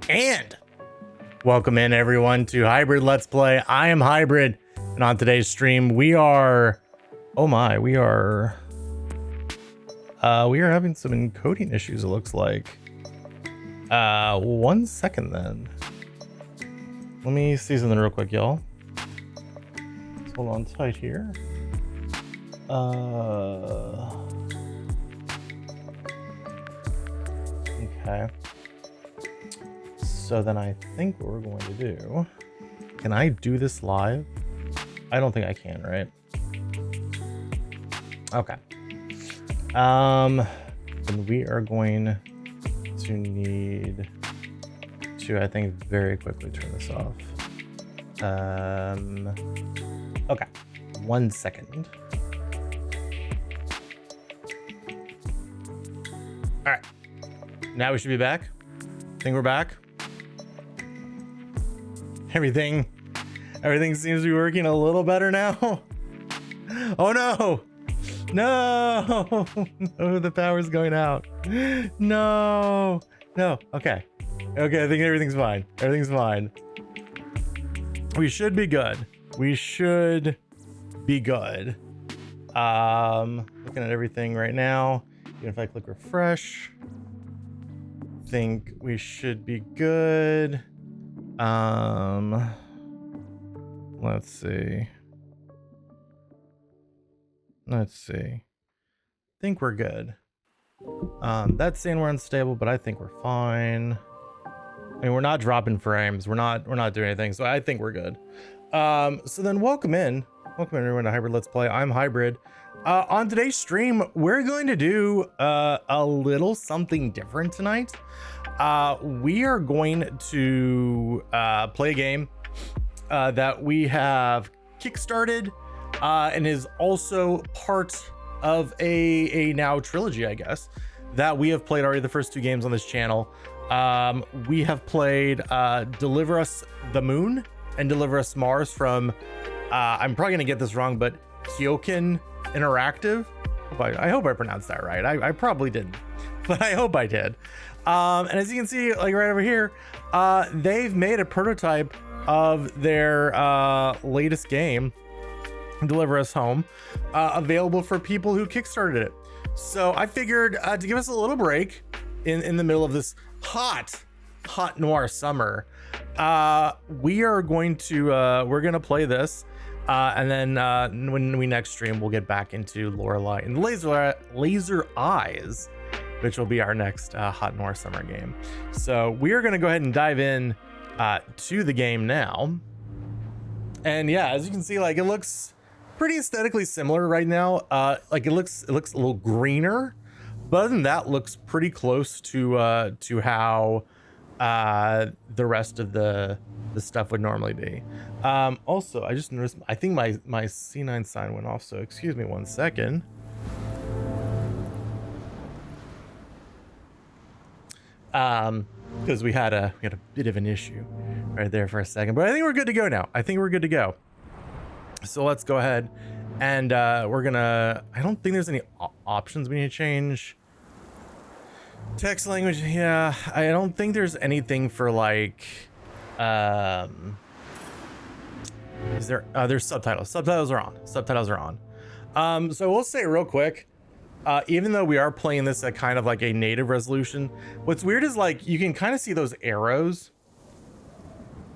And welcome in everyone to Hybrid Let's Play. I am Hybrid, and on today's stream we are having some encoding issues, it looks like. 1 second then. Let me see something real quick, y'all. Let's hold on tight here. Okay. So then I think what we're going to do, can I do this live? I don't think I can, right? Okay. Then we are going to need to, I think, very quickly turn this off. Okay. 1 second. All right. Now we should be back. I think we're back. Everything seems to be working a little better now. Oh no! No! No, the power's going out. No! No. Okay. Okay, I think everything's fine. Everything's fine. We should be good. We should be good. Looking at everything right now. Even if I click refresh, think we should be good. Let's see. Think we're good. That's saying we're unstable, but I think we're fine. I mean, we're not dropping frames. We're not doing anything, so I think we're good. So then welcome everyone to Hybrid Let's Play. I'm Hybrid. On today's stream, we're going to do a little something different tonight. We are going to play a game that we have kickstarted and is also part of a now trilogy, I guess, that we have played already. The first 2 games on this channel. We have played Deliver Us the Moon and Deliver Us Mars from, I'm probably gonna get this wrong, but Kyokin Interactive. I hope I pronounced that right. I probably didn't, but I hope I did. And as you can see, like right over here, they've made a prototype of their latest game, Deliver Us Home, available for people who kickstarted it. So I figured to give us a little break in the middle of this hot noir summer, we're gonna play this, and then when we next stream, we'll get back into Lorelei and Laser Eyes, which will be our next hot noir summer game. So we are gonna go ahead and dive in to the game now. And yeah, as you can see, like, it looks pretty aesthetically similar right now. Like it looks a little greener, but other than that, looks pretty close to how the rest of the stuff would normally be. Also, I just noticed, I think my C9 sign went off, so excuse me 1 second. because we had a bit of an issue right there for a second, but I think we're good to go now. I think we're good to go. So let's go ahead and we're gonna, I don't think there's any options we need to change. Text language, yeah, I don't think there's anything for like is there there's subtitles. Subtitles are on. So we'll say real quick, even though we are playing this at kind of like a native resolution, what's weird is like you can kind of see those arrows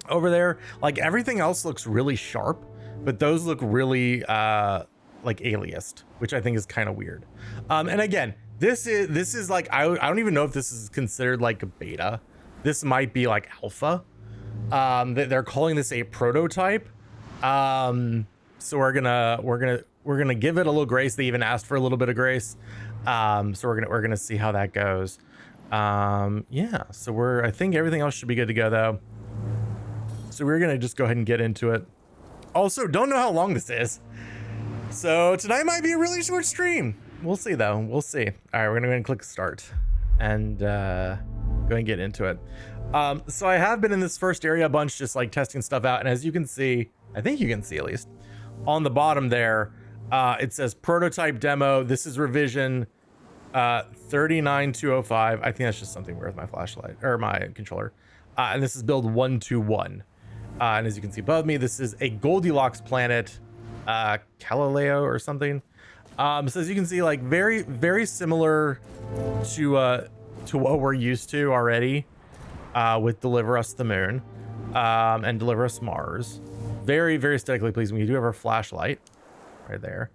over there. Like everything else looks really sharp, but those look really like aliased, which I think is kind of weird. And again, this is like I don't even know if this is considered like a beta. This might be like alpha. They're calling this a prototype. So we're gonna give it a little grace. They even asked for a little bit of grace. So we're gonna see how that goes. Yeah. So I think everything else should be good to go though. So we're gonna just go ahead and get into it. Also, don't know how long this is. So tonight might be a really short stream. We'll see though. We'll see. All right, we're gonna go ahead and click start and go ahead and get into it. So I have been in this first area a bunch, just like testing stuff out. And as you can see, I think you can see at least on the bottom there, it says prototype demo. This is revision 39205. I think that's just something weird with my flashlight or my controller. And this is build 121. And as you can see above me, this is a Goldilocks planet, Galileo or something. So as you can see, like very, very similar to what we're used to already with Deliver Us the Moon and Deliver Us Mars. Very, very aesthetically pleasing. We do have our flashlight right there.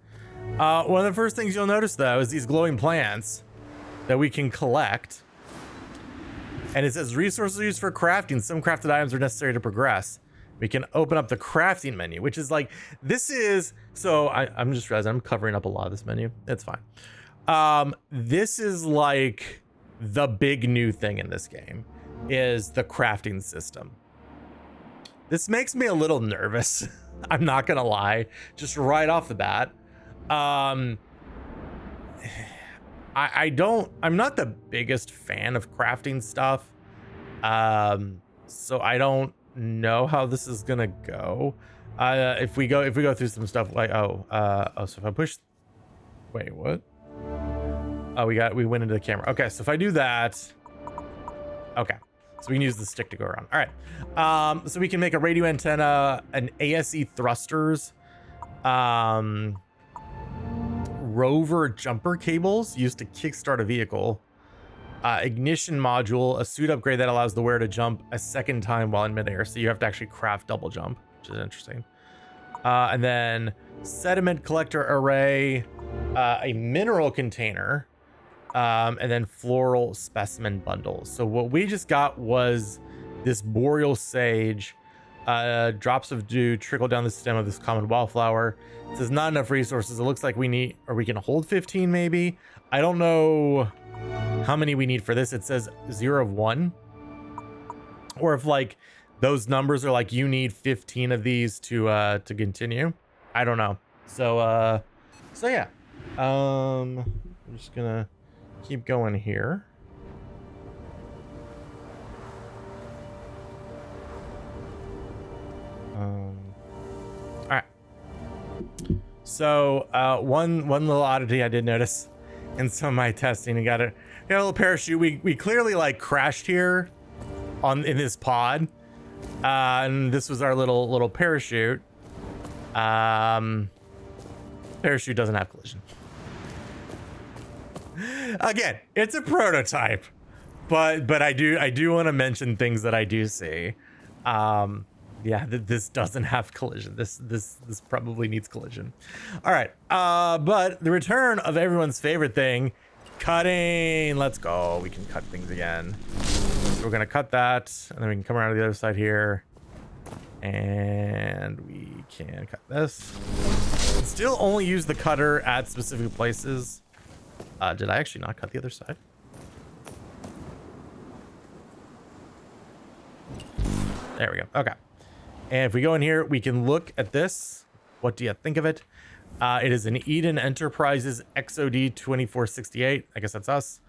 One of the first things you'll notice though is these glowing plants that we can collect. And it says resources used for crafting. Some crafted items are necessary to progress. We can open up the crafting menu, which is like, this is, so I'm just realizing I'm covering up a lot of this menu. It's fine. This is like the big new thing in this game is the crafting system. This makes me a little nervous. I'm not gonna lie, just right off the bat. I'm not the biggest fan of crafting stuff. So I don't know how this is gonna go. If we go through some stuff like so if I push, wait, what? Oh, we went into the camera. Okay, so if I do that, okay, so we can use the stick to go around. All right, so we can make a radio antenna, an ASE thrusters, rover jumper cables used to kickstart a vehicle, ignition module, a suit upgrade that allows the wearer to jump a second time while in midair. So you have to actually craft double jump, which is interesting. And then sediment collector array, a mineral container, and then floral specimen bundles. So what we just got was this boreal sage, drops of dew trickle down the stem of this common wildflower. It says not enough resources. It looks like we need, or we can hold 15 maybe. I don't know how many we need for this. It says 0 of 1, or if like those numbers are like you need 15 of these to continue. I don't know. So yeah, I'm just gonna keep going here. All right, so one little oddity I did notice in some of my testing, we got a little parachute. We clearly like crashed here in this pod, and this was our little parachute. Parachute doesn't have collision. Again, it's a prototype, but I do want to mention things that I do see. Yeah, this doesn't have collision. This probably needs collision. All right, but the return of everyone's favorite thing, cutting. Let's go. We can cut things again. So we're gonna cut that, and then we can come around to the other side here, and we can cut this. Still only use the cutter at specific places. Did I actually not cut the other side? There we go. Okay. And if we go in here, we can look at this. What do you think of it? It is an Eden Enterprises XOD 2468. I guess that's us.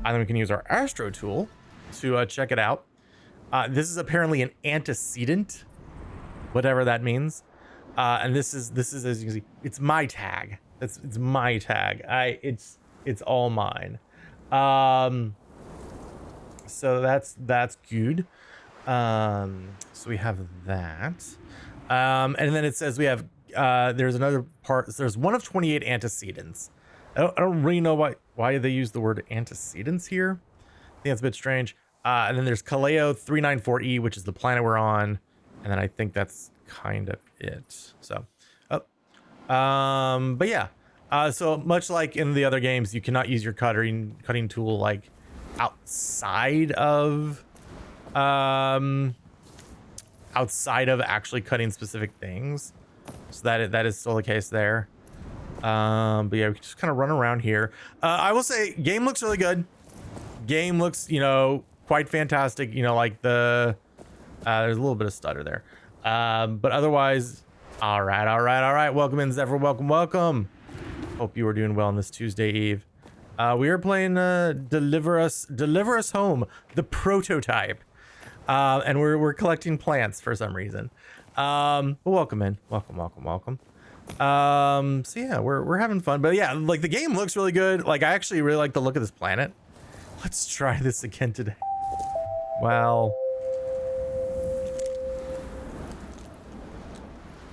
And then we can use our Astro tool to check it out. This is apparently an antecedent, whatever that means. And this is as you can see, it's my tag. It's my tag. It's all mine. So that's good. So we have that. And then it says we have there's another part. There's one of 28 antecedents. I don't really know why they use the word antecedents here. I think that's a bit strange. And then there's Kaleo 394E, which is the planet we're on. And then I think that's kind of it. So, but yeah. So much like in the other games, you cannot use your cutting tool like outside of actually cutting specific things. So that is still the case there. But yeah, we can just kind of run around here. I will say game looks really good. Game looks, quite fantastic. Like there's a little bit of stutter there. But otherwise, all right. Welcome in, Zephyr. Welcome. Hope you are doing well on this Tuesday Eve. We are playing Deliver Us Home, the prototype. And we're collecting plants for some reason. But welcome in. Welcome. So yeah, we're having fun. But yeah, like the game looks really good. Like I actually really like the look of this planet. Let's try this again today. Well,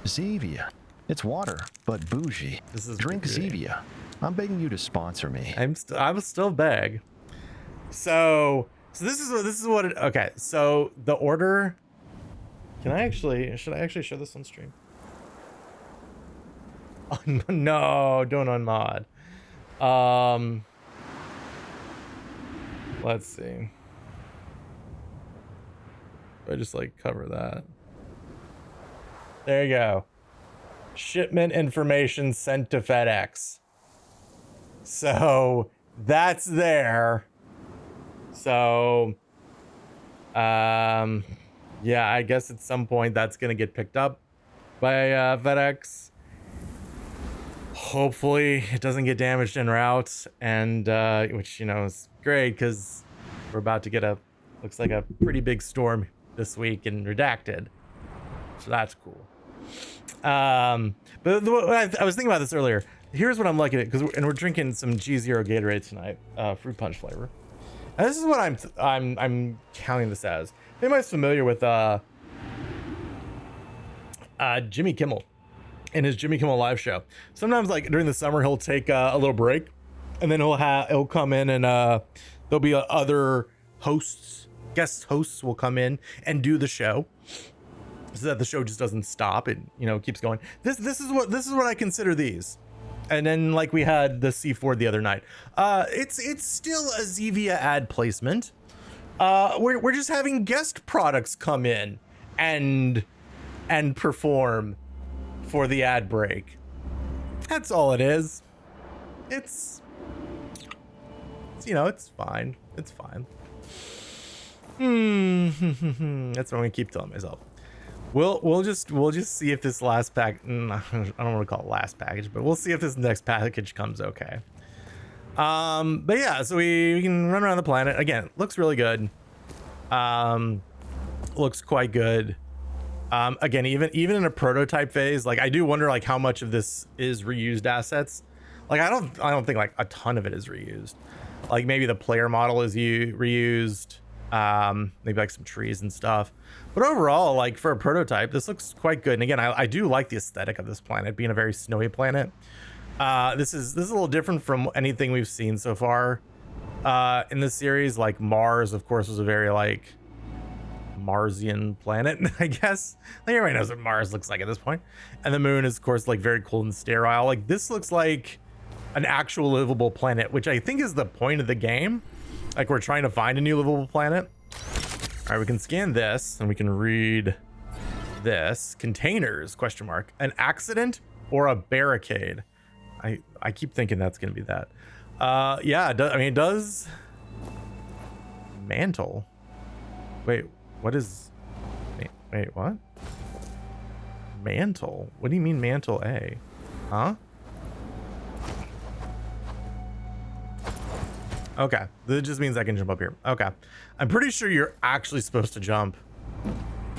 Zevia. It's water, but bougie. Drink Zevia. I'm begging you to sponsor me. I will still beg. So this is what it, okay. So the order. Should I actually show this on stream? Oh, no, don't unmod. Let's see. I just like cover that. There you go. Shipment information sent to FedEx. So that's there. So yeah, I guess at some point that's gonna get picked up by FedEx. Hopefully it doesn't get damaged en route, and which is great because we're about to get looks like a pretty big storm this week in Redacted, so that's cool. But I was thinking about this earlier. Here's what I'm liking it because we're drinking some G0 Gatorade tonight, fruit punch flavor. And this is what I'm counting this as. If anybody's familiar with Jimmy Kimmel in his Jimmy Kimmel live show, sometimes like during the summer he'll take a little break, and then he'll come in and there'll be other guest hosts will come in and do the show, so that the show just doesn't stop. It keeps going. This is what I consider these. And then like we had the C4 the other night. It's still a Zevia ad placement. We're just having guest products come in and perform for the ad break. That's all it is. It's fine. It's fine. That's what I'm gonna keep telling myself. We'll just see if this last pack. I don't want to call it last package, but we'll see if this next package comes okay. But yeah, so we can run around the planet again. Looks really good. Looks quite good. Again, even in a prototype phase, like I do wonder like how much of this is reused assets. Like I don't think like a ton of it is reused. Like maybe the player model is reused. Maybe like some trees and stuff, but overall, like for a prototype, this looks quite good. And again, I do like the aesthetic of this planet being a very snowy planet. This is a little different from anything we've seen so far in this series. Like Mars, of course, was a very like Marsian planet, I guess. Like everybody knows what Mars looks like at this point. And the moon is, of course, like very cold and sterile. Like this looks like an actual livable planet, which I think is the point of the game. Like we're trying to find a new livable planet. All right, we can scan this and we can read this. Containers, ? An accident or a barricade? I keep thinking that's gonna be that. Yeah, it does. Mantle. Wait, what is? Wait, what? Mantle? What do you mean mantle A? Huh? Okay, that just means I can jump up here. Okay, I'm pretty sure you're actually supposed to jump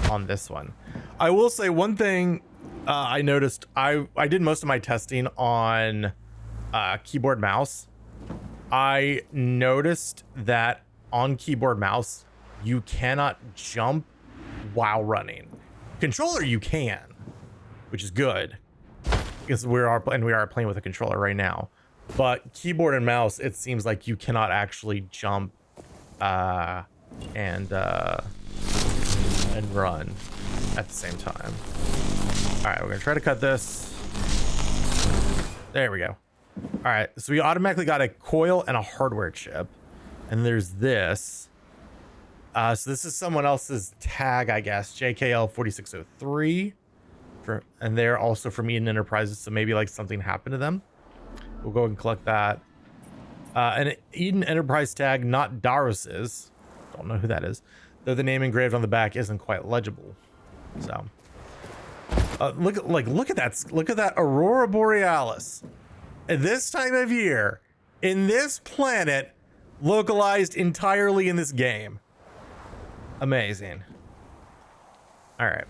on this one. I will say one thing I noticed. I did most of my testing on keyboard mouse. I noticed that on keyboard mouse you cannot jump while running. Controller you can, which is good because we are playing with a controller right now. But keyboard and mouse, it seems like you cannot actually jump and run at the same time. All right, we're gonna try to cut this. There we go. All right, so we automatically got a coil and a hardware chip, and there's this. So this is someone else's tag, I guess, JKL 4603, and they're also from Eden Enterprises. So maybe like something happened to them. We'll go and collect that. An Eden Enterprise tag, not Daros's. Don't know who that is. Though the name engraved on the back isn't quite legible. So look at that. Look at that Aurora Borealis. At this time of year, in this planet, localized entirely in this game. Amazing. All right.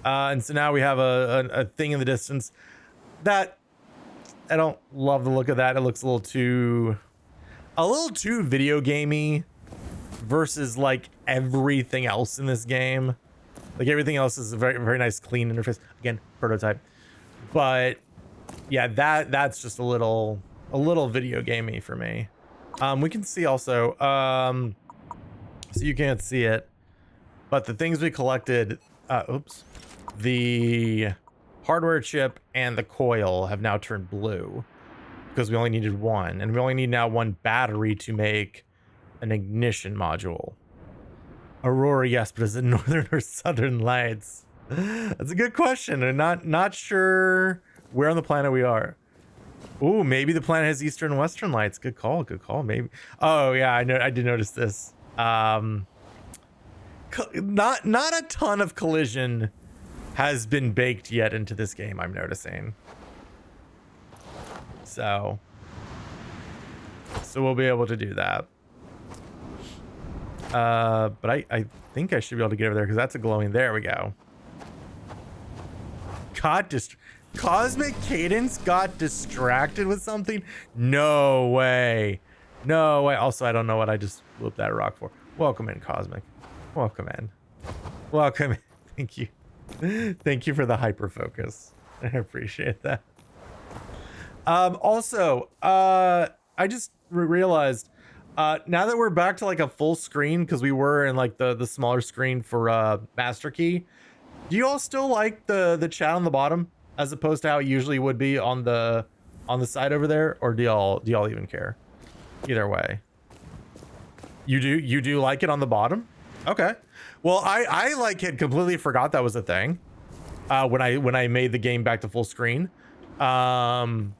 And so now we have a thing in the distance that I don't love the look of that. It looks a little too video gamey versus like everything else in this game. Like everything else is a very, very nice, clean interface. Again, prototype. But yeah, that's just a little video gamey for me. We can see also, so you can't see it, but the things we collected, the hardware chip and the coil have now turned blue because we only needed one, and we only need now one battery to make an ignition module. Aurora, yes, but is it northern or southern lights? That's a good question. I'm not sure where on the planet we are. Ooh, maybe the planet has eastern and western lights. Good call, maybe. Oh yeah, I did notice this. Not a ton of collision has been baked yet into this game, I'm noticing. So we'll be able to do that. But I think I should be able to get over there because that's a glowing. There we go. Cosmic Cadence got distracted with something? No way. No way. Also, I don't know what I just blew up that rock for. Welcome in, Cosmic. Welcome in. Welcome in. Thank you. Thank you for the hyper focus. I appreciate that. Also, I just realized now that we're back to like a full screen, because we were in like the smaller screen for Master Key. Do you all still like the chat on the bottom as opposed to how it usually would be on the side over there, or do y'all even care? Either way, you do like it on the bottom? Okay. Well, I like it, completely forgot that was a thing when I made the game back to full screen. But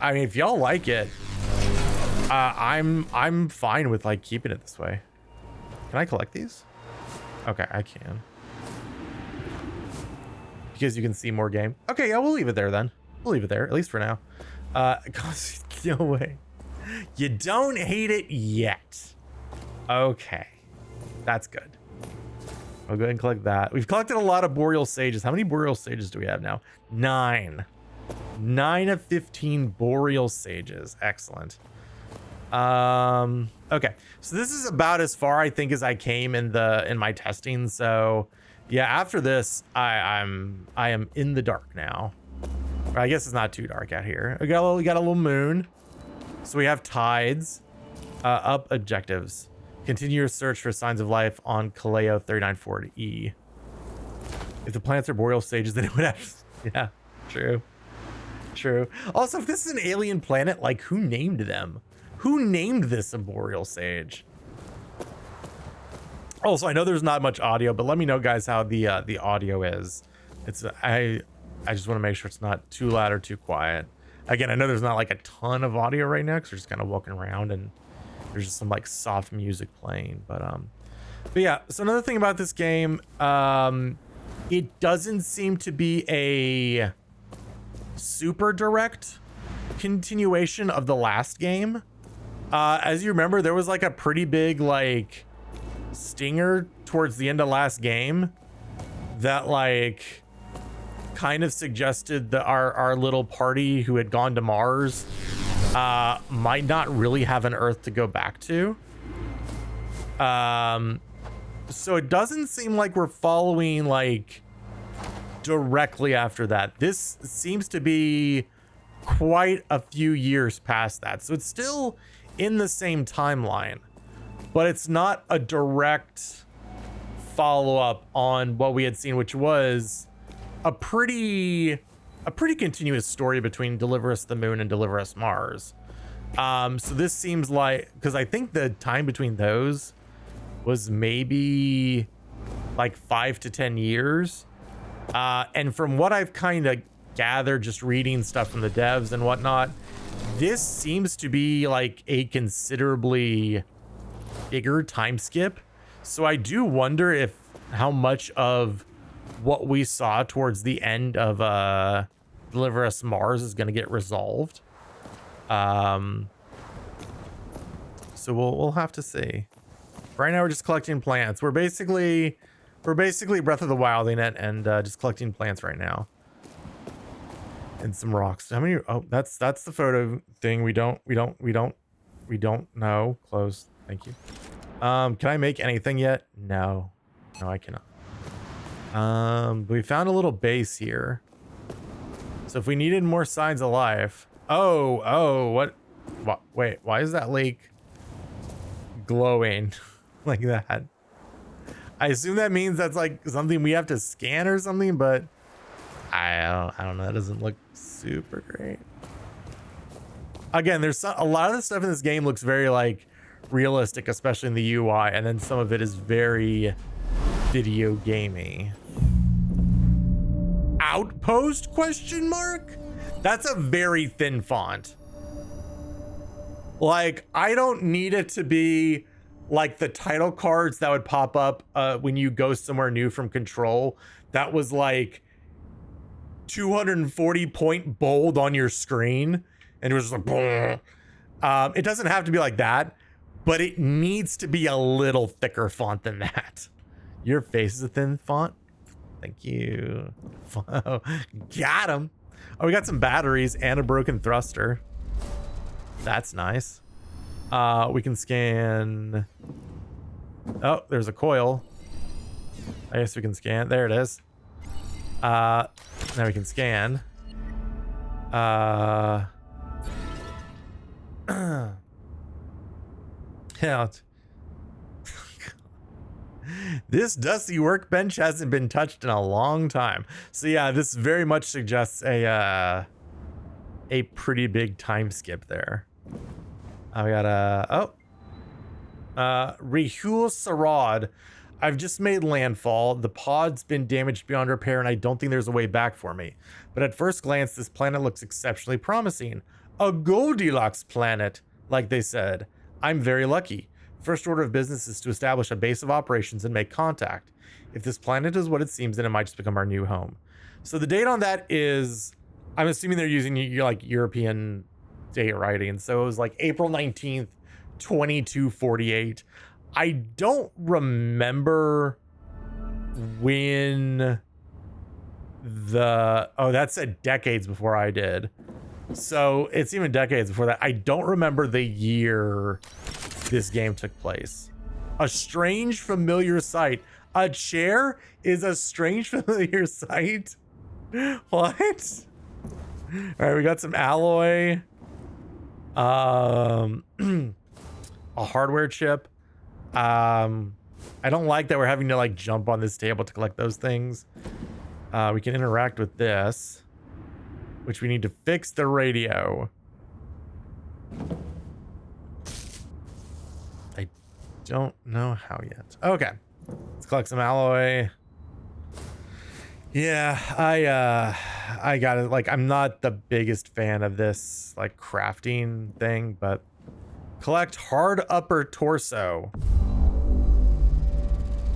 I mean, if y'all like it, I'm fine with like keeping it this way. Can I collect these? Okay, I can. Because you can see more game. Okay, yeah, we'll leave it there then. We'll leave it there, at least for now. No way. You don't hate it yet. Okay. That's good. I'll go ahead and collect that. We've collected a lot of Boreal Sages. How many Boreal Sages do we have now? 9. 9 of 15 Boreal Sages. Excellent. Okay. So this is about as far, I think, as I came in my testing. So yeah, after this, I am in the dark now. I guess it's not too dark out here. We got a little moon. So we have tides. Up objectives. Continue your search for signs of life on Kaleo 3940E. If the planets are Boreal Sages, then it would have... Yeah, true. True. Also, if this is an alien planet, like, who named them? Who named this a Boreal Sage? Also, I know there's not much audio, but let me know, guys, how the audio is. I just want to make sure it's not too loud or too quiet. Again, I know there's not like a ton of audio right now because we're just kind of walking around and there's just some like soft music playing. But yeah. So another thing about this game, it doesn't seem to be a super direct continuation of the last game. As you remember, there was like a pretty big like stinger towards the end of last game that like kind of suggested that our little party who had gone to Mars might not really have an Earth to go back to. So it doesn't seem like we're following like directly after that. This seems to be quite a few years past that. So it's still in the same timeline, but it's not a direct follow-up on what we had seen, which was a pretty continuous story between Deliver Us the Moon and Deliver Us Mars. So this seems like, because I think the time between those was maybe like 5 to 10 years. And from what I've kind of gathered, just reading stuff from the devs and whatnot, this seems to be like a considerably bigger time skip. So I do wonder if how much of what we saw towards the end of Deliver Us Mars is going to get resolved. So we'll have to see. Right now we're just collecting plants. We're basically Breath of the Wilding it and just collecting plants right now. And some rocks. How many? Oh, that's the photo thing. We don't know. Close. Thank you. Can I make anything yet? No, I cannot. But we found a little base here. So if we needed more signs of life. What? Wait, why is that lake glowing like that? I assume that means that's like something we have to scan or something, but I don't know. That doesn't look super great. Again, there's a lot of the stuff in this game looks very like realistic, especially in the UI, and then some of it is very video gamey. Outpost ? That's a very thin font. Like, I don't need it to be like the title cards that would pop up when you go somewhere new from Control. That was like 240 point bold on your screen, and it was just like, it doesn't have to be like that, but it needs to be a little thicker font than that. Your face is a thin font. Thank you. Got him. Oh, we got some batteries and a broken thruster. That's nice. We can scan. Oh, there's a coil. I guess we can scan. There it is. Now we can scan. Yeah. This dusty workbench hasn't been touched in a long time. So yeah, this very much suggests a pretty big time skip there. I got Rehul Sarad. I've just made landfall. The pod's been damaged beyond repair, and I don't think there's a way back for me. But at first glance, this planet looks exceptionally promising. A Goldilocks planet, like they said. I'm very lucky. First order of business is to establish a base of operations and make contact. If this planet is what it seems, then it might just become our new home. So the date on that is, I'm assuming they're using like European date writing. So it was like April 19th, 2248. I don't remember when that said decades before I did. So it's even decades before that. I don't remember the year this game took place. A strange familiar sight. A chair is a strange familiar sight. What? All right, we got some alloy. A hardware chip. I don't like that we're having to like jump on this table to collect those things. We can interact with this, which we need to fix the radio. I don't know how yet. Okay, let's collect some alloy. Yeah, I got it. Like, I'm not the biggest fan of this like crafting thing, but collect hard upper torso.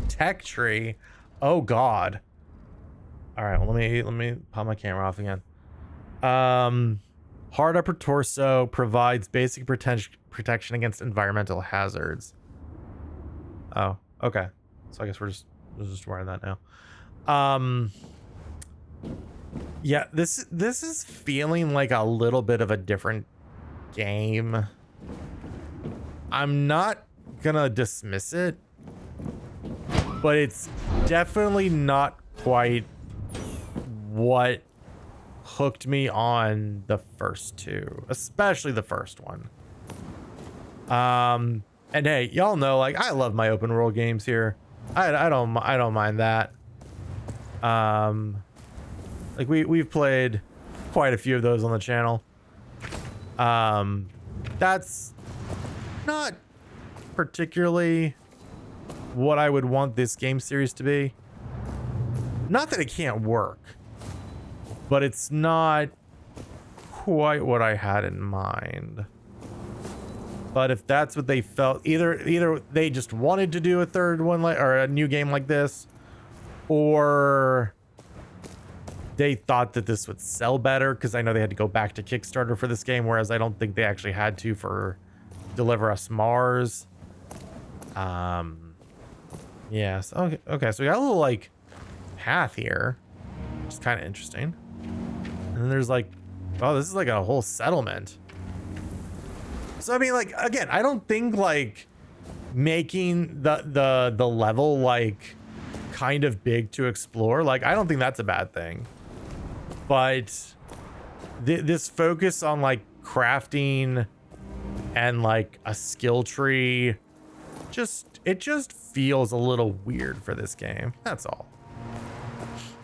Tech tree. Oh God. All right, well, let me pop my camera off again. Hard upper torso provides basic protection against environmental hazards. Oh, okay. So I guess we're just wearing that now. Yeah, this is feeling like a little bit of a different game. I'm not gonna dismiss it, but it's definitely not quite what hooked me on the first two, especially the first one. And hey, y'all know, like, I love my open world games here. I don't mind that. Like we've played quite a few of those on the channel. That's not particularly what I would want this game series to be. Not that it can't work, but it's not quite what I had in mind. But if that's what they felt, either they just wanted to do a third one or a new game like this, or they thought that this would sell better, because I know they had to go back to Kickstarter for this game, whereas I don't think they actually had to for Deliver Us Mars. Yes. Okay. So we got a little like path here, which is kind of interesting. And then there's like, oh, this is like a whole settlement. So I mean, like, again, I don't think like making the level like kind of big to explore, like, I don't think that's a bad thing. But this focus on like crafting and like a skill tree, it just feels a little weird for this game. That's all.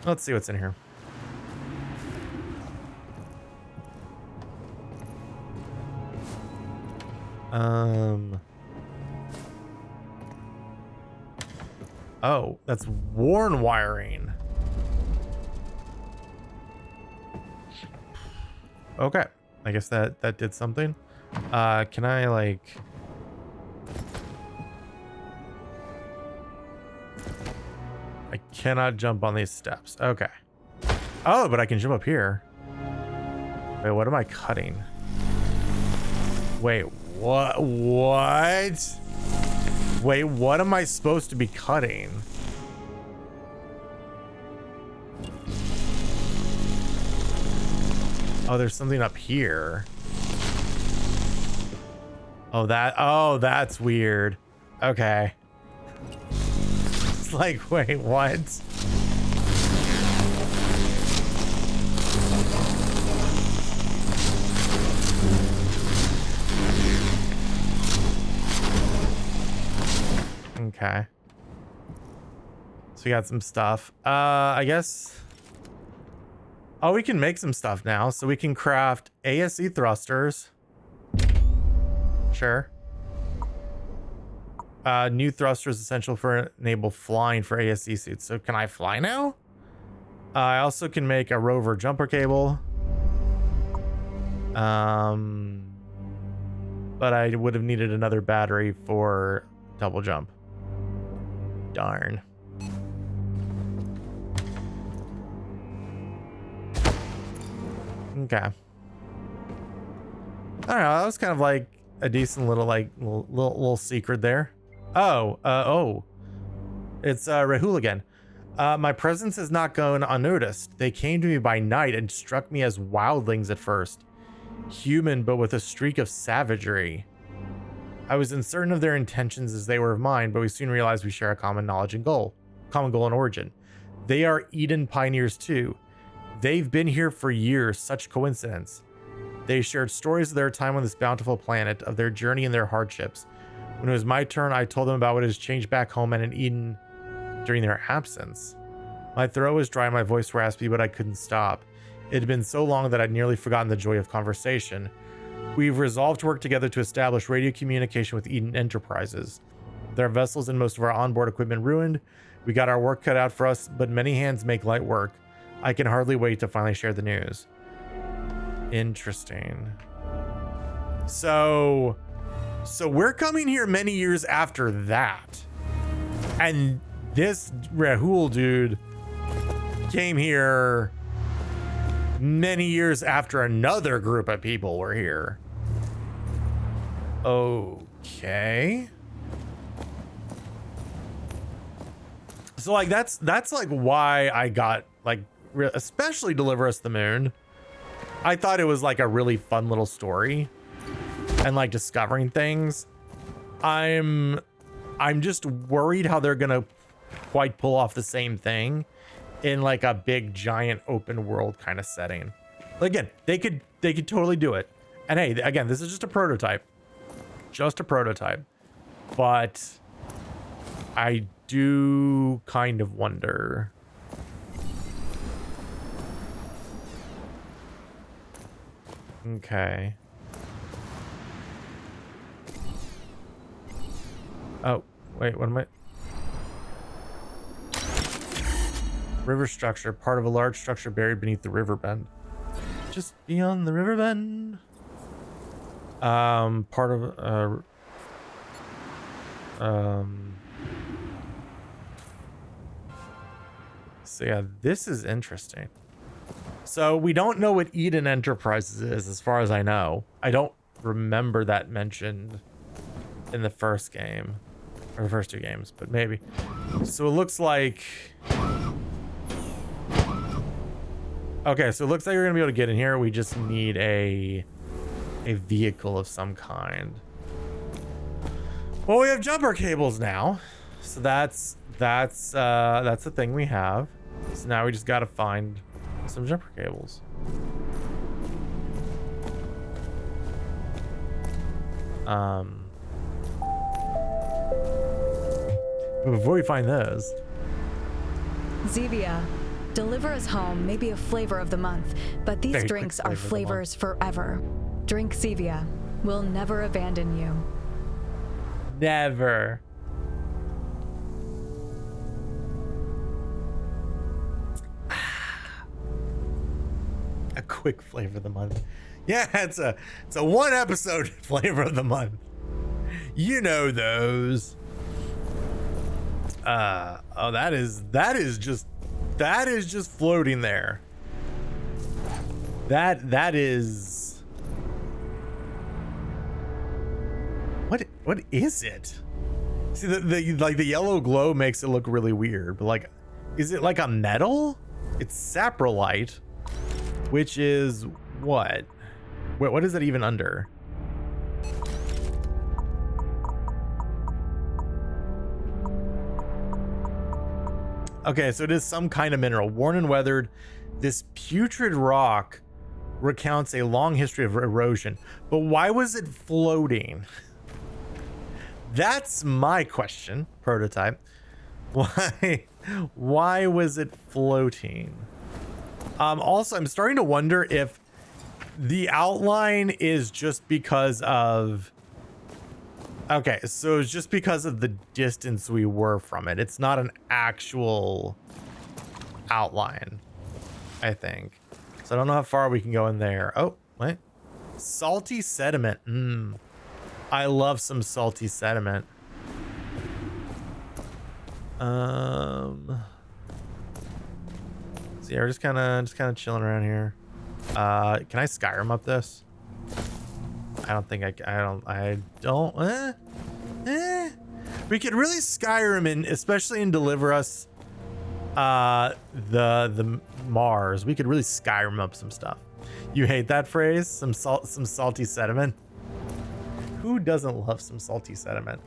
Let's see what's in here. Oh, that's worn wiring. Okay, I guess that did something. Can I like... I cannot jump on these steps. Okay. Oh, but I can jump up here. Wait, what am I cutting? Wait, what? Wait, what am I supposed to be cutting? Oh, there's something up here. Oh, that's weird. Okay. It's like, wait, what? Okay. So we got some stuff. I guess. Oh, we can make some stuff now. So we can craft ASE thrusters. Sure. New thrusters essential for enable flying for ASE suits. So can I fly now? I also can make a rover jumper cable. But I would have needed another battery for double jump. Darn. Okay. I don't know. That was kind of like a decent little little secret there. Oh, it's Rahul again. My presence has not gone unnoticed. They came to me by night and struck me as wildlings at first. Human, but with a streak of savagery. I was uncertain of their intentions as they were of mine, but we soon realized we share a common knowledge and common goal and origin. They are Eden pioneers too. They've been here for years, such coincidence. They shared stories of their time on this bountiful planet, of their journey and their hardships. When it was my turn, I told them about what has changed back home and in Eden during their absence. My throat was dry and my voice raspy, but I couldn't stop. It had been so long that I'd nearly forgotten the joy of conversation. We've resolved to work together to establish radio communication with Eden Enterprises. Their vessels and most of our onboard equipment ruined. We got our work cut out for us, but many hands make light work. I can hardly wait to finally share the news. Interesting. So we're coming here many years after that. And this Rahul dude came here many years after another group of people were here. Okay. So like that's like why I got like especially Deliver Us the Moon. I thought it was like a really fun little story and like discovering things. I'm just worried how they're gonna quite pull off the same thing in like a big giant open world kind of setting. Again, they could totally do it. And hey, again, this is just a prototype. But I do kind of wonder. Okay. Oh, wait, what am I? River structure, part of a large structure buried beneath the river bend. Just beyond the river bend. Part of so yeah, this is interesting. So we don't know what Eden Enterprises is, as far as I know. I don't remember that mentioned in the first game, or the first two games, but maybe. So it looks like, okay, so it looks like you're gonna be able to get in here. We just need a vehicle of some kind. Well, we have jumper cables now, so that's the thing we have. So now we just gotta find some jumper cables. But before we find those, Zevia, Deliver Us Home may be a flavor of the month, but these drinks are flavors forever. Drink Zevia. We'll never abandon you. Never. A quick flavor of the month. Yeah, it's a one episode flavor of the month. You know those. Oh, that is just floating there. That is, what is it? See, the like the yellow glow makes it look really weird, but like, is it like a metal? It's saprolite, which is what? What is it even under? Okay, so it is some kind of mineral. Worn and weathered, this putrid rock recounts a long history of erosion. But why was it floating? That's my question, prototype. Why was it floating? Also, I'm starting to wonder if the outline is just because of... Okay, so it's just because of the distance we were from it. It's not an actual outline, I think. So I don't know how far we can go in there. Oh, wait. Salty sediment. I love some salty sediment. So yeah, we're just kind of chilling around here. Can I Skyrim up this? I don't think I don't. We could really Skyrim in, especially in Deliver Us, the Mars. We could really Skyrim up some stuff. You hate that phrase? Some salty sediment. Who doesn't love some salty sediment?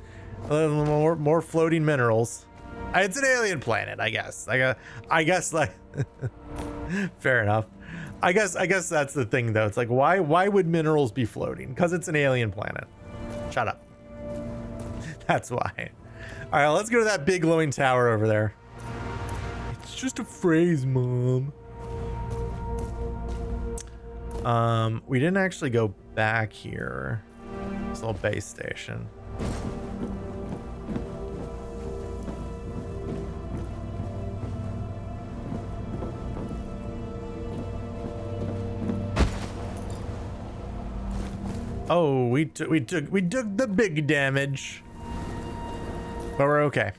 More floating minerals. It's an alien planet, I guess. I guess like fair enough. I guess that's the thing though. It's like why would minerals be floating? Because it's an alien planet. Shut up. That's why. All right, let's go to that big glowing tower over there. It's just a phrase, Mom. We didn't actually go back here. This little base station. Oh, we took the big damage, but we're okay.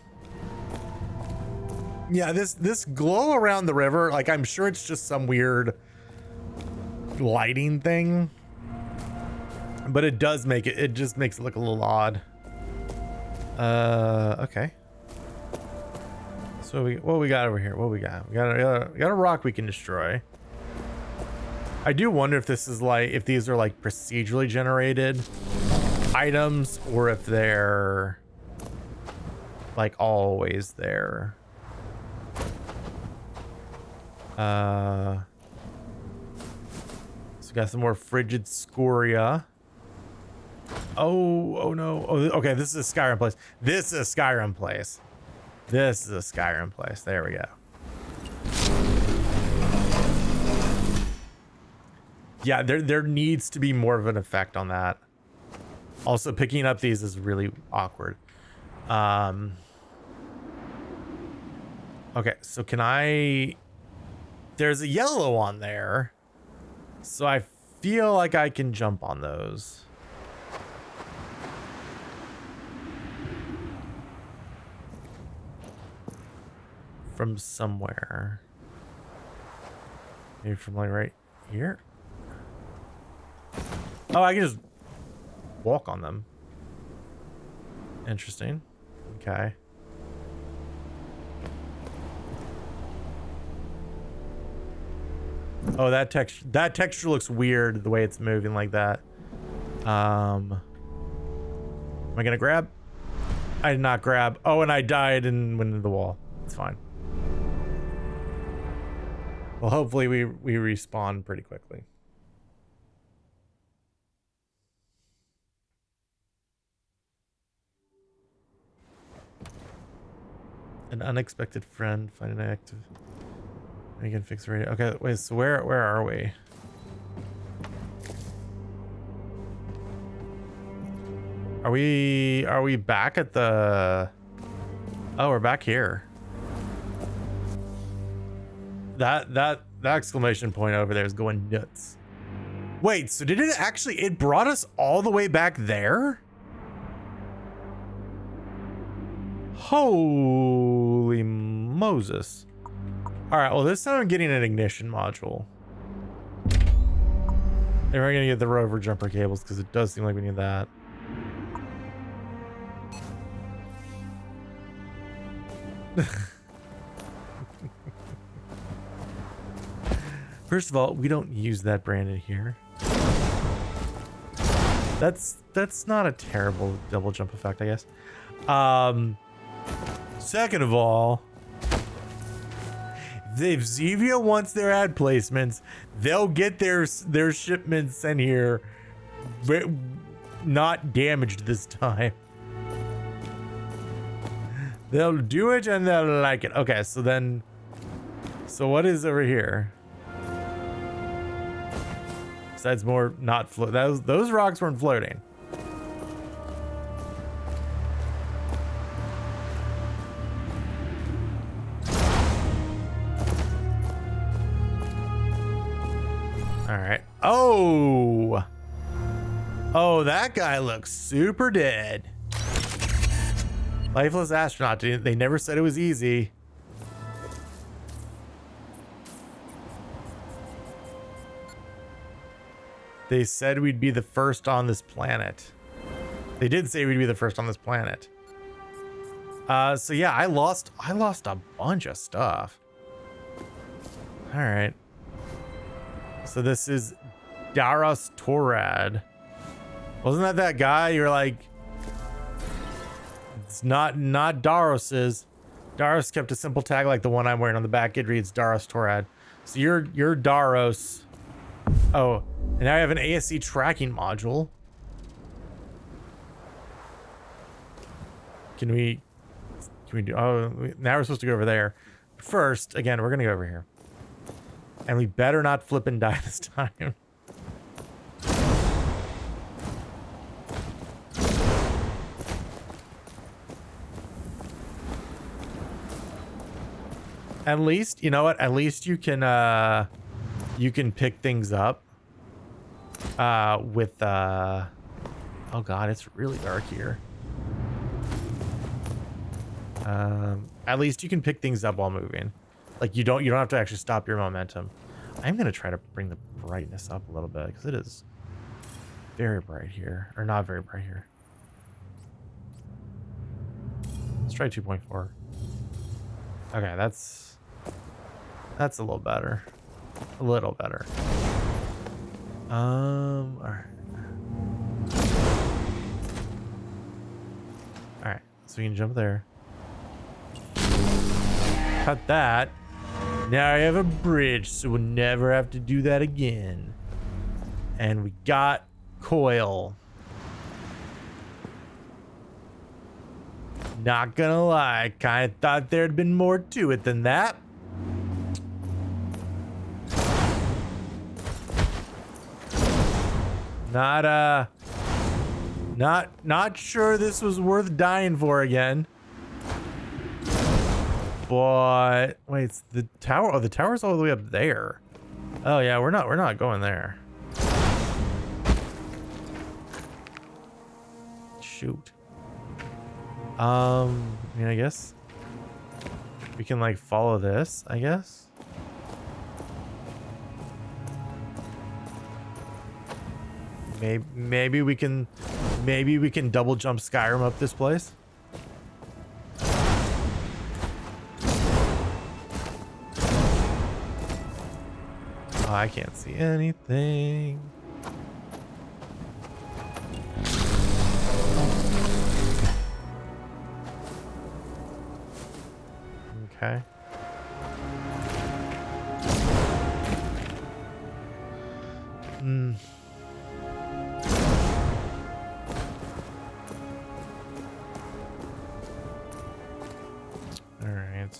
Yeah, this glow around the river, like I'm sure it's just some weird lighting thing, but it does make it just makes it look a little odd. Okay. So what we got over here? What we got? We got a rock we can destroy. I do wonder if this is like, if these are like procedurally generated items or if they're like always there. So we got some more frigid scoria. Oh no. Oh, okay. This is a Skyrim place. This is a Skyrim place. This is a Skyrim place. There we go. Yeah, there needs to be more of an effect on that. Also, picking up these is really awkward. Okay, so can I... There's a yellow on there. So I feel like I can jump on those. From somewhere. Maybe from like right here. Oh, I can just walk on them. Interesting. Okay. Oh, that texture looks weird the way it's moving like that. Am I gonna grab? I did not grab. Oh, and I died and went into the wall. It's fine. Well, hopefully we respawn pretty quickly. An unexpected friend. Find an active. You can fix radio. Okay, wait. So where are we? Are we back at the? Oh, we're back here. That exclamation point over there is going nuts. Wait, so did it actually? It brought us all the way back there? Holy Moses. All right, well, this time I'm getting an ignition module. And we're gonna get the rover jumper cables because it does seem like we need that. First of all, we don't use that branded here. That's not a terrible double jump effect, I guess. Second of all, if Zevia wants their ad placements, they'll get their shipments sent here, not damaged this time. They'll do it and they'll like it. Okay, so what is over here? Besides more not float. Those rocks weren't floating. All right. Oh, that guy looks super dead. Lifeless astronaut. They never said it was easy. They said we'd be the first on this planet. They did say we'd be the first on this planet. So yeah, I lost a bunch of stuff. All right. So this is Daros Torad. Wasn't that guy? You're like, it's not Daros's. Daros kept a simple tag like the one I'm wearing on the back. It reads Daros Torad. So you're Daros. Oh, and now I have an ASC tracking module. Can we do? Oh, now we're supposed to go over there. First, again, we're gonna go over here, and we better not flip and die this time. At least, you know what? At least you can pick things up with oh god, it's really dark here. At least you can pick things up while moving. Like you don't have to actually stop your momentum. I'm gonna try to bring the brightness up a little bit because it is very bright here, or not very bright here. Let's try 2.4. Okay, that's a little better. A little better. All right. All right, so we can jump there. Cut that. Now I have a bridge, so we'll never have to do that again. And we got coil. Not gonna lie, kind of thought there'd been more to it than that. Not sure this was worth dying for again. But wait, it's the tower. Oh, the tower's all the way up there. Oh yeah, we're not going there. Shoot. I mean, I guess we can like follow this, I guess. Maybe we can double jump Skyrim up this place. Oh, I can't see anything. Okay. All right.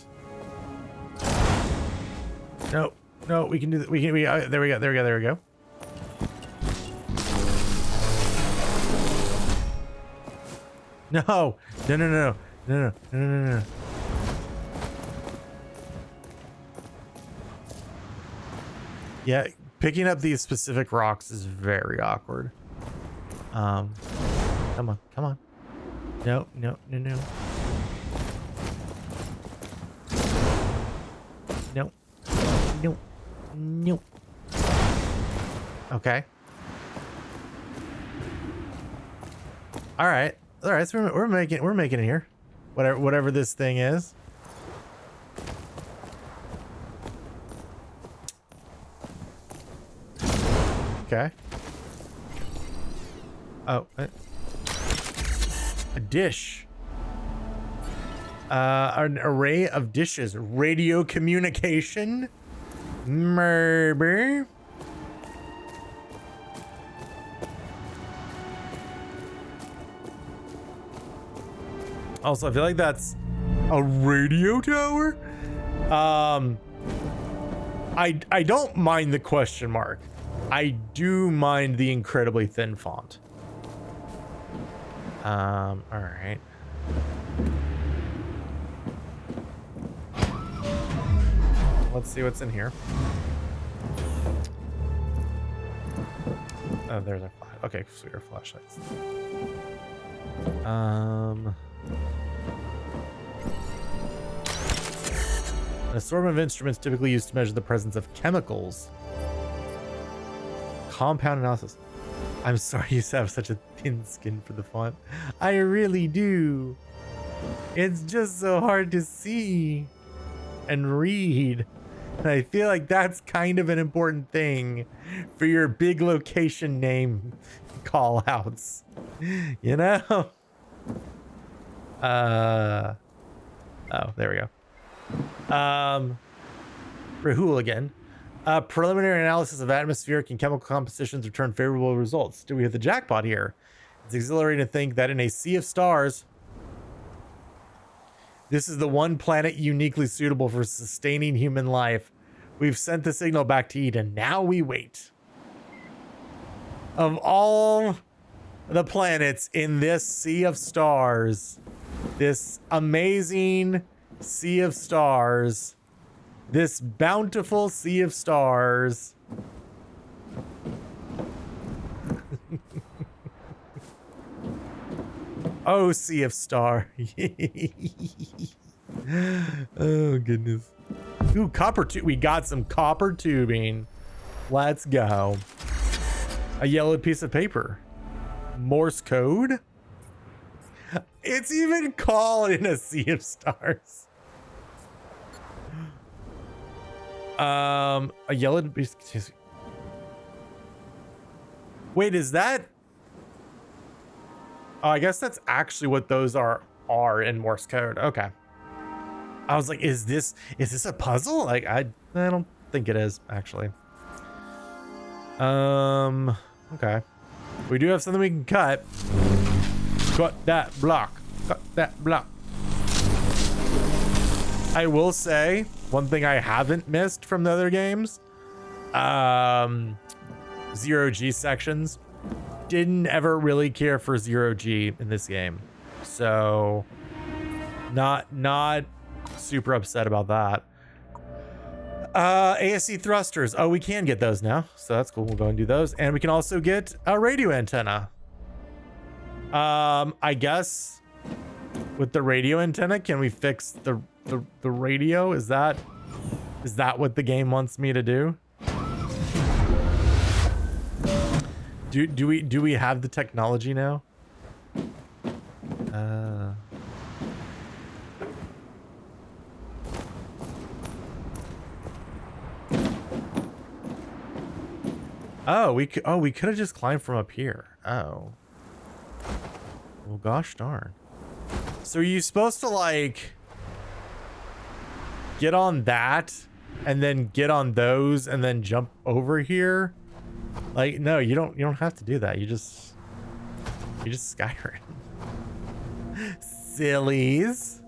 No, we can do that. There we go. No. Yeah, picking up these specific rocks is very awkward. Come on. No. No. Okay. All right. So we're making it here. Whatever this thing is. Okay. Oh, a dish. An array of dishes. Radio communication. Maybe. Also, I feel like that's a radio tower. I don't mind the question mark. I do mind the incredibly thin font. All right. Let's see what's in here. Oh, there's our flash. Okay, so your flashlights. An assortment of instruments typically used to measure the presence of chemicals. Compound analysis. I'm sorry you have such a thin skin for the font. I really do. It's just so hard to see and read. And I feel like that's kind of an important thing for your big location name call outs. You know? Oh, there we go. Rahul again. Preliminary analysis of atmospheric and chemical compositions return favorable results. Do we hit the jackpot here? It's exhilarating to think that in a sea of stars, this is the one planet uniquely suitable for sustaining human life. We've sent the signal back to Eden. Now we wait. Of all the planets in this sea of stars, this amazing sea of stars, this bountiful sea of stars, oh, sea of star. Oh, goodness. Ooh, we got some copper tubing. Let's go. A yellowed piece of paper. Morse code? It's even called in a sea of stars. A yellowed piece. Wait, is that? Oh, I guess that's actually what those are in Morse code. Okay. I was like, is this a puzzle? Like, I don't think it is, actually. Okay. We do have something we can cut. Cut that block. Cut that block. I will say one thing I haven't missed from the other games. Zero G sections. Didn't ever really care for zero G in this game. So not super upset about that. ASC thrusters. Oh, we can get those now, so that's cool. We'll go and do those, and we can also get a radio antenna. I guess with the radio antenna, can we fix the radio? Is that what the game wants me to do? Do we have the technology now? Oh, we could have just climbed from up here. Oh. Well, gosh darn. So are you supposed to like get on that and then get on those and then jump over here? Like, no, you don't have to do that. You just Skyrim. Sillies.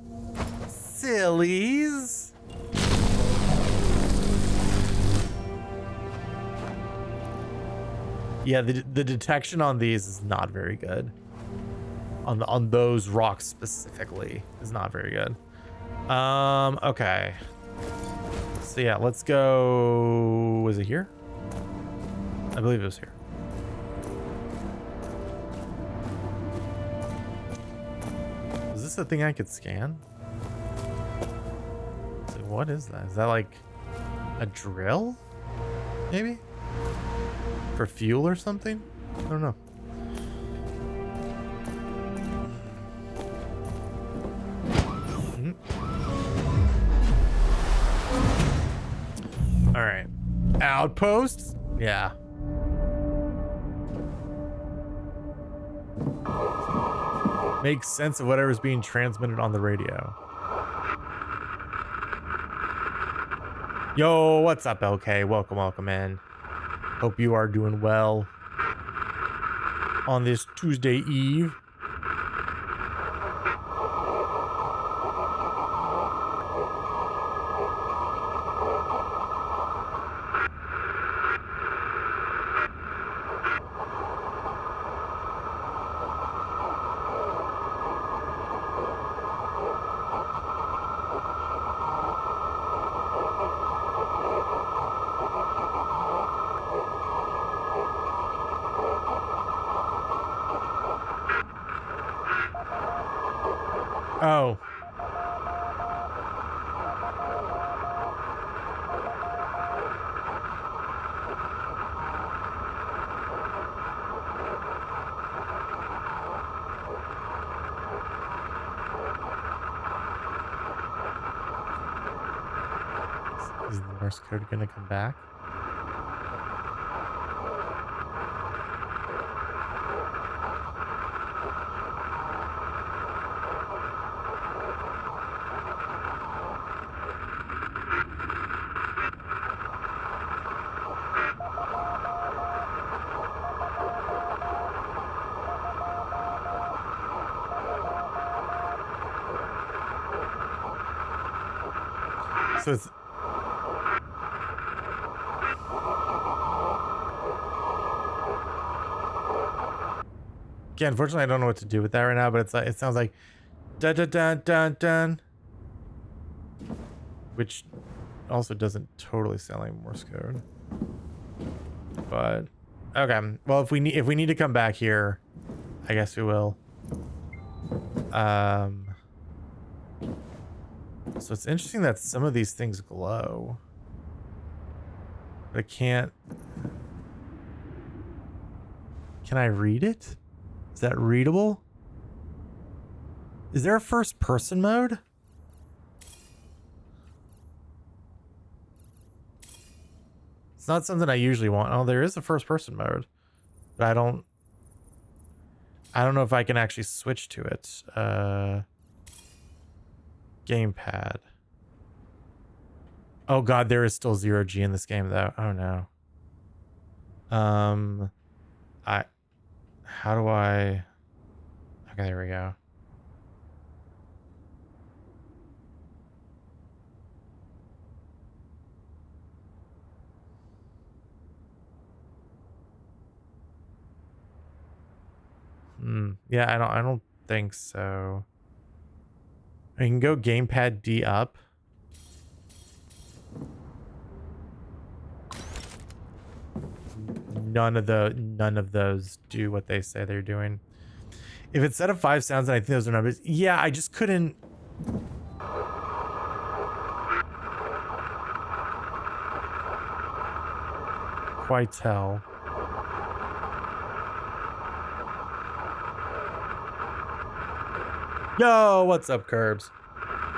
Yeah, the detection on these is not very good. On those rocks specifically is not very good. Okay. So yeah, let's go. Was it here? I believe it was here. Is this the thing I could scan? So what is that? Is that like a drill? Maybe? For fuel or something? I don't know. All right. Outposts? Yeah. Makes sense of whatever's being transmitted on the radio. Yo, what's up, LK? Welcome in. Hope you are doing well on this Tuesday Eve. Oh. Is the Morse code gonna come back? So it's unfortunately I don't know what to do with that right now, but it's like it sounds like dun dun dun dun dun, which also doesn't totally sound like Morse code. But okay, well if we need to come back here, I guess we will. So it's interesting that some of these things glow. But I can't... Can I read it? Is that readable? Is there a first person mode? It's not something I usually want. Oh, there is a first person mode. But I don't know if I can actually switch to it. Gamepad. Oh god, there is still 0G in this game though. Oh no. How do I... Okay, there we go. Yeah, I don't think so. I can go gamepad D up. None of those do what they say they're doing. If it's set of 5 sounds, then I think those are numbers. Yeah, I just couldn't quite tell. Yo, what's up, Curbs?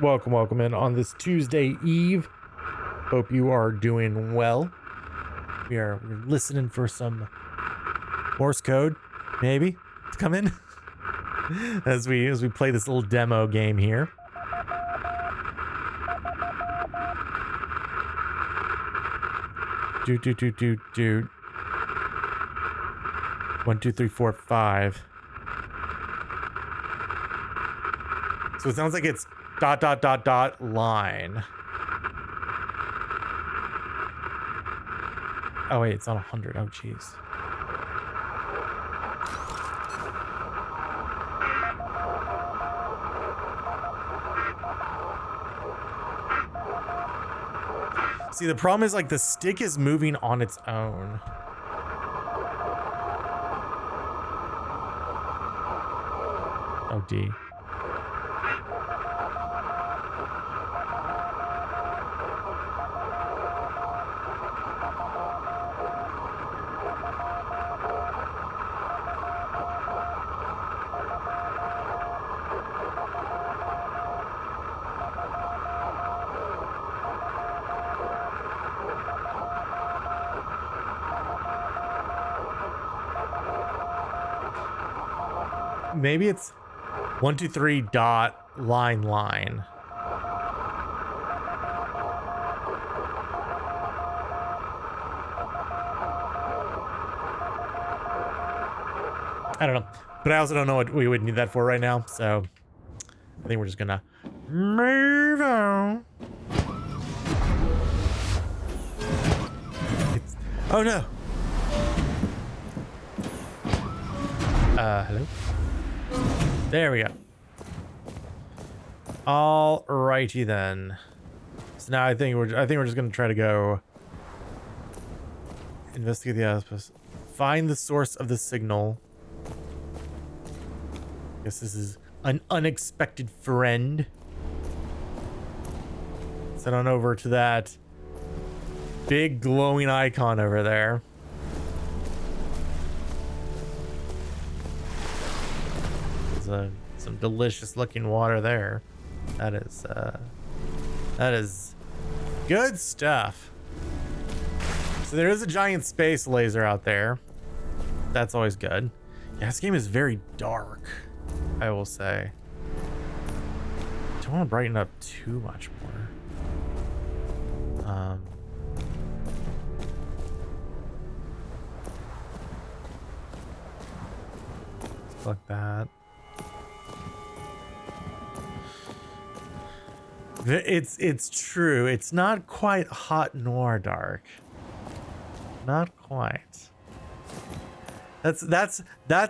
Welcome in on this Tuesday Eve. Hope you are doing well. We're listening for some Morse code, maybe, to come in as we play this little demo game here. Do. 1, 2, 3, 4, 5. So it sounds like it's ... line. Oh wait, it's on 100. Oh jeez. See, the problem is like the stick is moving on its own. Oh D. Maybe it's 1, 2, 3 ... line. I don't know, but I also don't know what we would need that for right now, so I think we're just gonna move on. Oh no. Hello. There we go. All righty then. So now I think we're just gonna try to go investigate the outpost, find the source of the signal. Guess this is an unexpected friend. Head on over to that big glowing icon over there. There's some delicious looking water there. That is good stuff. So there is a giant space laser out there. That's always good. Yeah, this game is very dark, I will say. Don't want to brighten up too much more. Let's plug that. It's true. It's not quite hot noir dark. Not quite. That's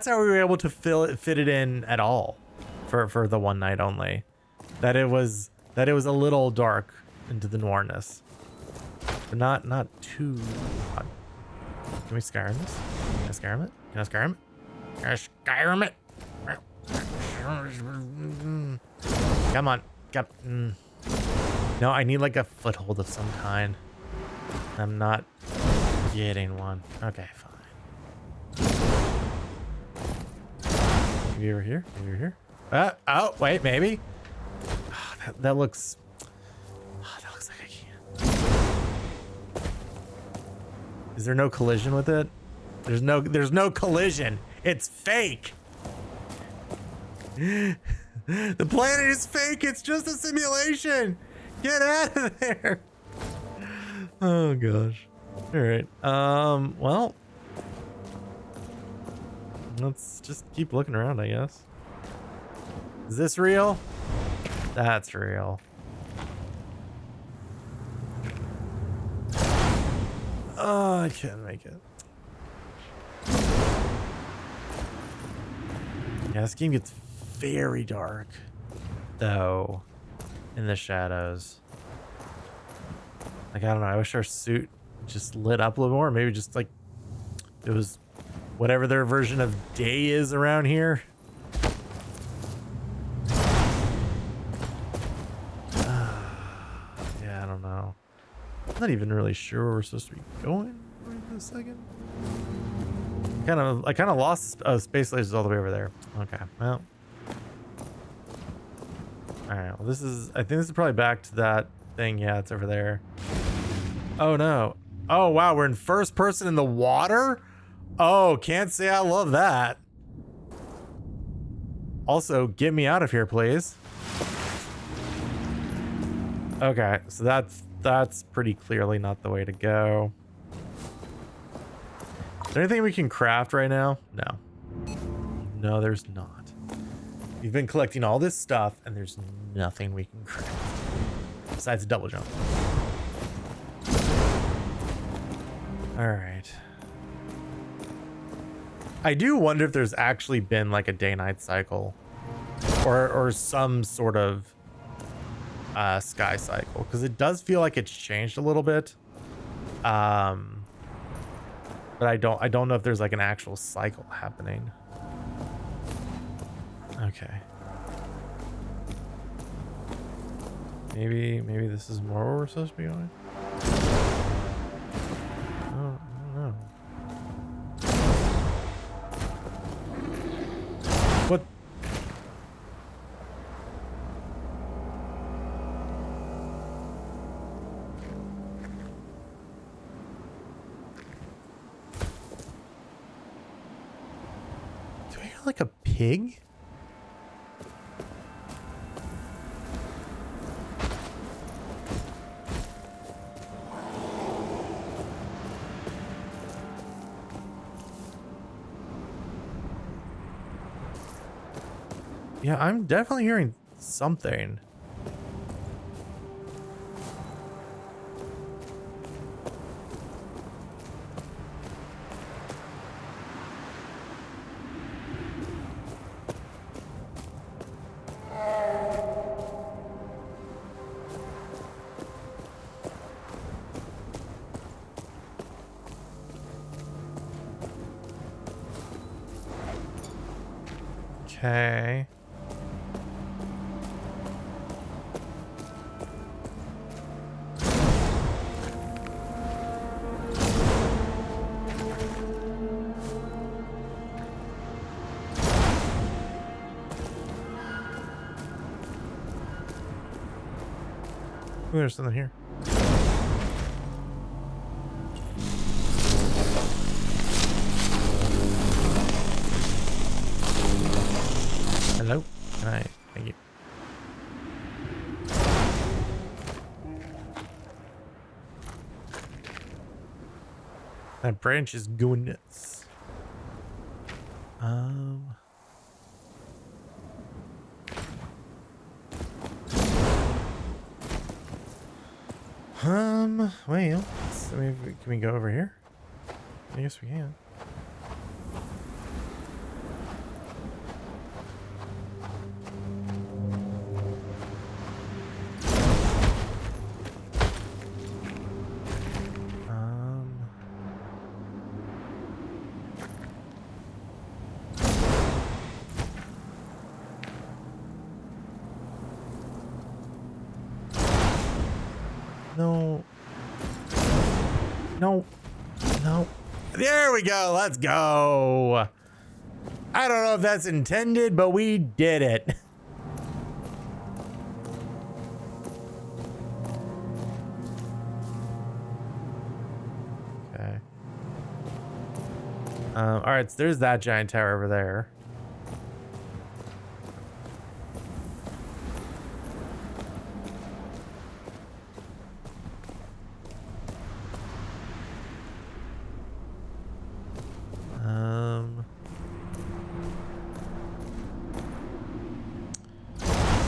how we were able to fit it in at all for the one night only. That it was a little dark into the noirness, but not too hot. Can we Skyrim this? Can I Skyrim it? Can I Skyrim it? Can I Skyrim it? Come on. No, I need like a foothold of some kind. I'm not getting one. Okay, fine. Maybe over here. Maybe over here. Oh, wait, maybe. Oh, that looks. Oh, that looks like I can't. Is there no collision with it? There's no collision. It's fake. The planet is fake. It's just a simulation. Get out of there. Oh gosh. All right. Well, let's just keep looking around, I guess. Is this real? That's real. Oh, I can't make it. Yeah, this game gets very dark, though, in the shadows. Like, I don't know. I wish our suit just lit up a little more. Maybe just like it was whatever their version of day is around here. Yeah, I don't know. I'm not even really sure where we're supposed to be going right this second. I kind of lost space lasers all the way over there. Okay, well. All right, well, I think this is probably back to that thing. Yeah, it's over there. Oh no. Oh wow, we're in first person in the water? Oh, can't say I love that. Also, get me out of here, please. Okay, so that's pretty clearly not the way to go. Is there anything we can craft right now? No. No, there's not. We've been collecting all this stuff and there's nothing we can craft. Besides a double jump. Alright. I do wonder if there's actually been like a day-night cycle. Or some sort of sky cycle. Because it does feel like it's changed a little bit. But I don't know if there's like an actual cycle happening. Okay. Maybe this is more where we're supposed to be going. I don't know. What? Do I hear like a pig? Yeah, I'm definitely hearing something. Okay. Ooh, there's something here. Hello? Can I? Thank you. That branch is going nuts. Well, I mean, can we go over here? I guess we can. No. No. No. There we go. Let's go. I don't know if that's intended, but we did it. Okay. All right, so there's that giant tower over there.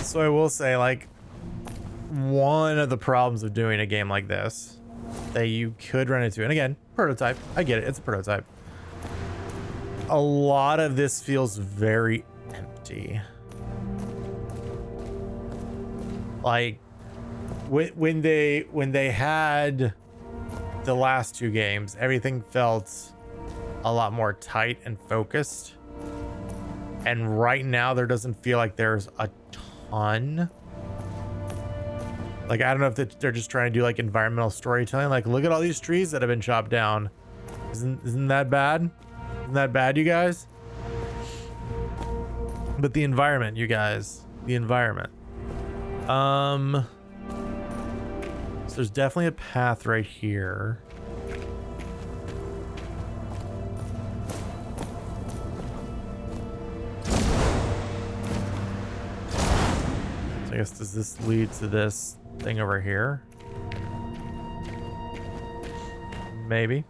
So I will say, like, one of the problems of doing a game like this that you could run into, and again, prototype, I get it, it's a prototype. A lot of this feels very empty. Like when they had the last two games, everything felt a lot more tight and focused. And right now there doesn't feel like there's a ton. Like, I don't know if they're just trying to do like environmental storytelling. Like, look at all these trees that have been chopped down. Isn't that bad? Isn't that bad, you guys? But the environment, you guys, the environment. So there's definitely a path right here. I guess, does this lead to this thing over here? Maybe.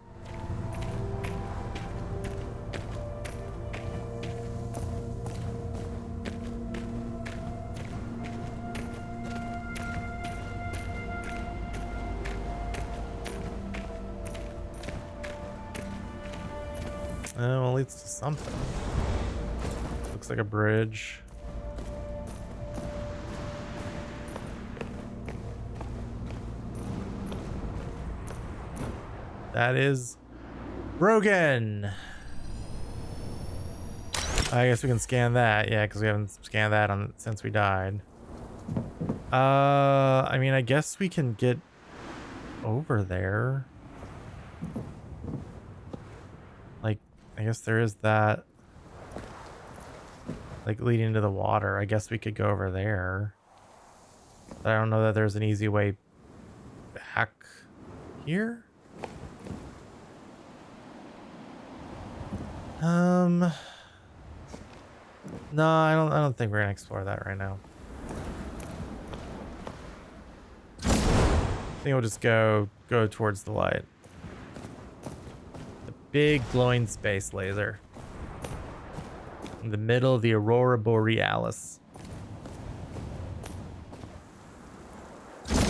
Oh, it leads to something. Looks like a bridge. That is broken. I guess we can scan that. Yeah, because we haven't scanned that since we died. I mean, I guess we can get over there. Like, I guess there is that, like, leading to the water. I guess we could go over there. But I don't know that there's an easy way back here. No, I don't think we're gonna explore that right now. I think we'll just go towards the light. The big glowing space laser in the middle of the Aurora Borealis.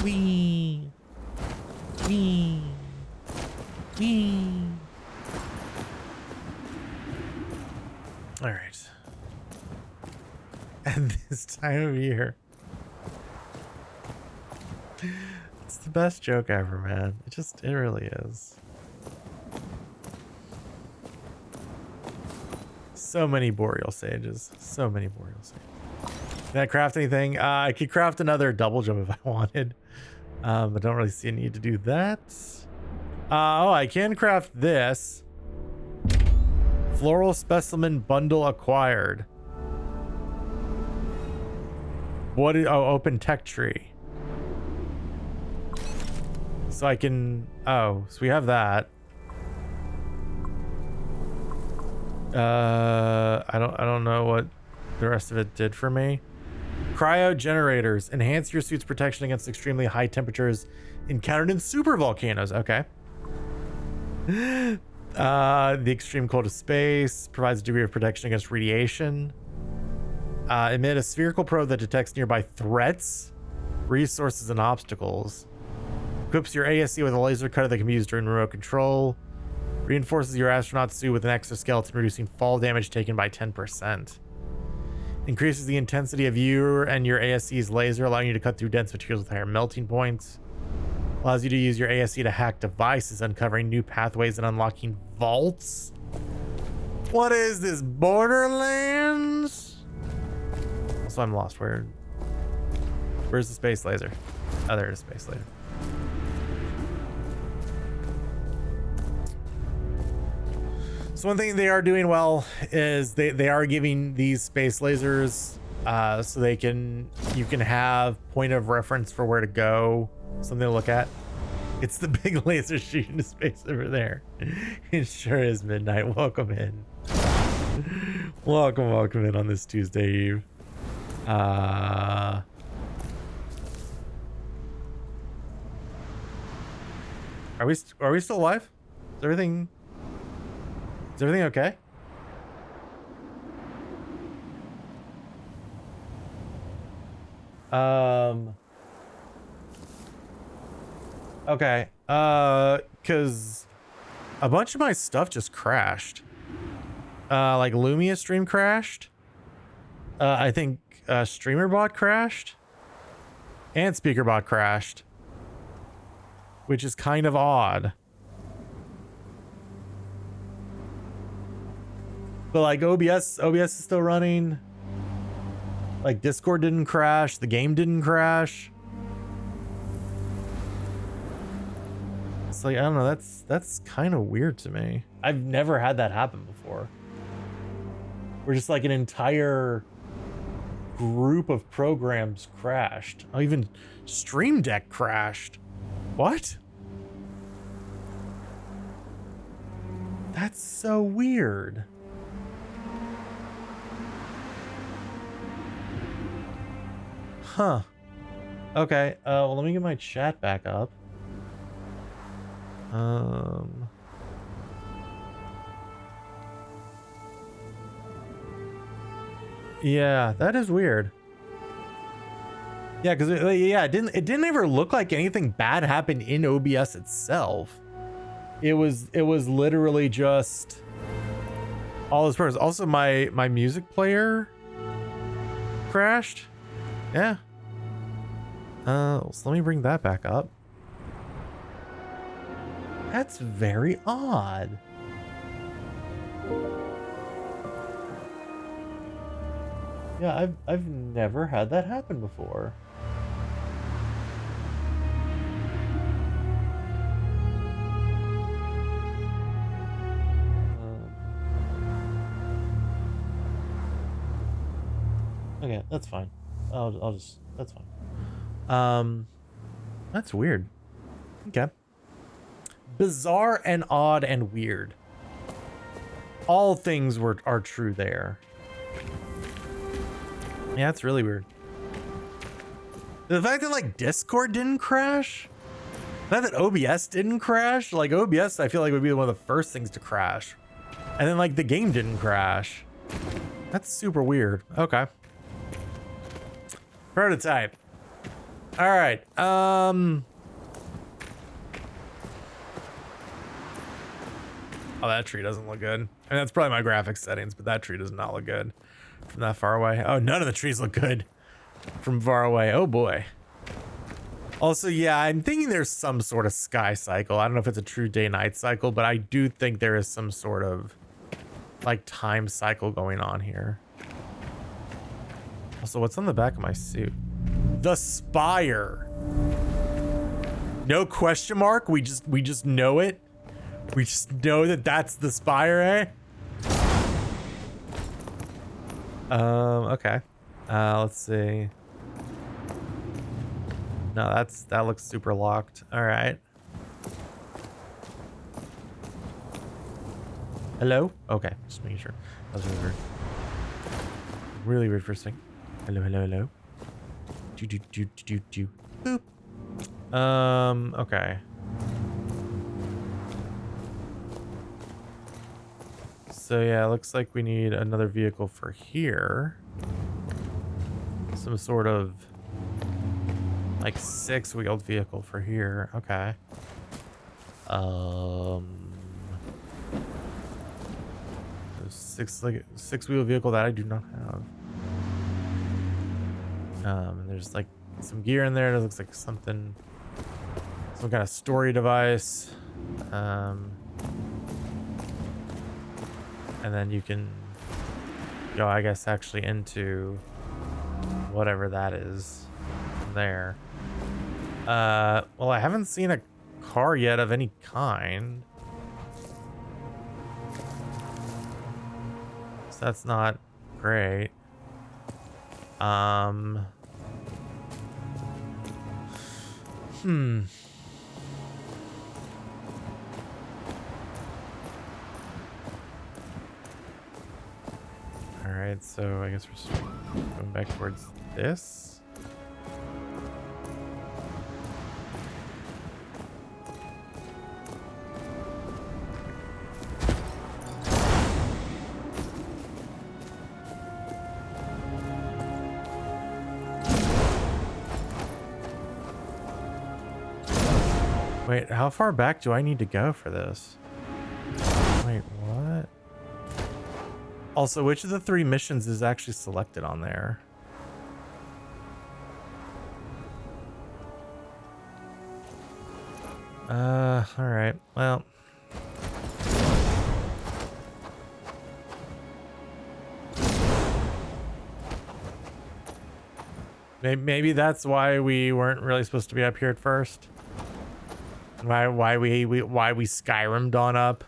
Wee. Wee. Wee. All right. At this time of year, it's the best joke ever, man. It really is. So many boreal sages. So many boreal sages. Can I craft anything? I could craft another double jump if I wanted. I don't really see a need to do that. Oh, I can craft this. Floral specimen bundle acquired. What is, oh, open tech tree. So I can, oh, so we have that. I don't know what the rest of it did for me. Cryo generators enhance your suit's protection against extremely high temperatures encountered in super volcanoes. Okay. The extreme cold of space provides a degree of protection against radiation. Emit a spherical probe that detects nearby threats, resources, and obstacles. Equips your ASC with a laser cutter that can be used during remote control. Reinforces your astronaut suit with an exoskeleton, reducing fall damage taken by 10%. Increases the intensity of you and your ASC's laser, allowing you to cut through dense materials with higher melting points. Allows you to use your ASC to hack devices, uncovering new pathways and unlocking vaults. What is this, Borderlands? Also, I'm lost. Where's the space laser? Oh, there it is, space laser. So one thing they are doing well is they are giving these space lasers so you can have point of reference for where to go, something to look at. It's the big laser shooting into space over there. It sure is midnight. Welcome in. Welcome in on this Tuesday Eve. Are we still alive? Is everything okay? Okay. Cause a bunch of my stuff just crashed. Like Lumia stream crashed. I think StreamerBot crashed. And SpeakerBot crashed. Which is kind of odd. But like OBS is still running. Like Discord didn't crash, the game didn't crash. It's like, I don't know, that's kind of weird to me. I've never had that happen before. We're just like an entire group of programs crashed. Oh, even Stream Deck crashed. What? That's so weird. Huh. Okay. Well, let me get my chat back up. Yeah, that is weird. Yeah, because it didn't ever look like anything bad happened in OBS itself. It was literally just all this purpose. Also, my music player crashed. Yeah. So let me bring that back up. That's very odd. Yeah, I've never had that happen before. Okay, that's fine. I'll just, that's fine. That's weird. Okay. Bizarre and odd and weird. All things are true there. Yeah, that's really weird. The fact that like Discord didn't crash, the fact that OBS didn't crash, like OBS I feel like would be one of the first things to crash. And then like the game didn't crash. That's super weird. Okay. Prototype. All right. Oh, that tree doesn't look good. I mean, that's probably my graphics settings, but that tree does not look good from that far away. Oh, none of the trees look good from far away. Oh boy. Also, yeah, I'm thinking there's some sort of sky cycle. I don't know if it's a true day-night cycle, but I do think there is some sort of like time cycle going on here. Also, what's on the back of my suit? The spire. No question mark. We just know it. We just know that that's the spire, eh? Okay. Let's see. No, that looks super locked. All right. Hello? Okay, just making sure. That was really weird. Really weird for a second. Hello, hello, hello. Do. Boop. Okay. So yeah, it looks like we need another vehicle for here. Some sort of like 6-wheeled vehicle for here. Okay. Six-wheel vehicle that I do not have. And there's like some gear in there. It looks like some kind of story device. And then you can go, I guess, actually into whatever that is from there. Well, I haven't seen a car yet of any kind. That's not great. All right, so I guess we're just going back towards this. Wait, how far back do I need to go for this? Wait, what? Also, which of the 3 missions is actually selected on there? All right. Well, maybe that's why we weren't really supposed to be up here at first. Why we Skyrim'd on up?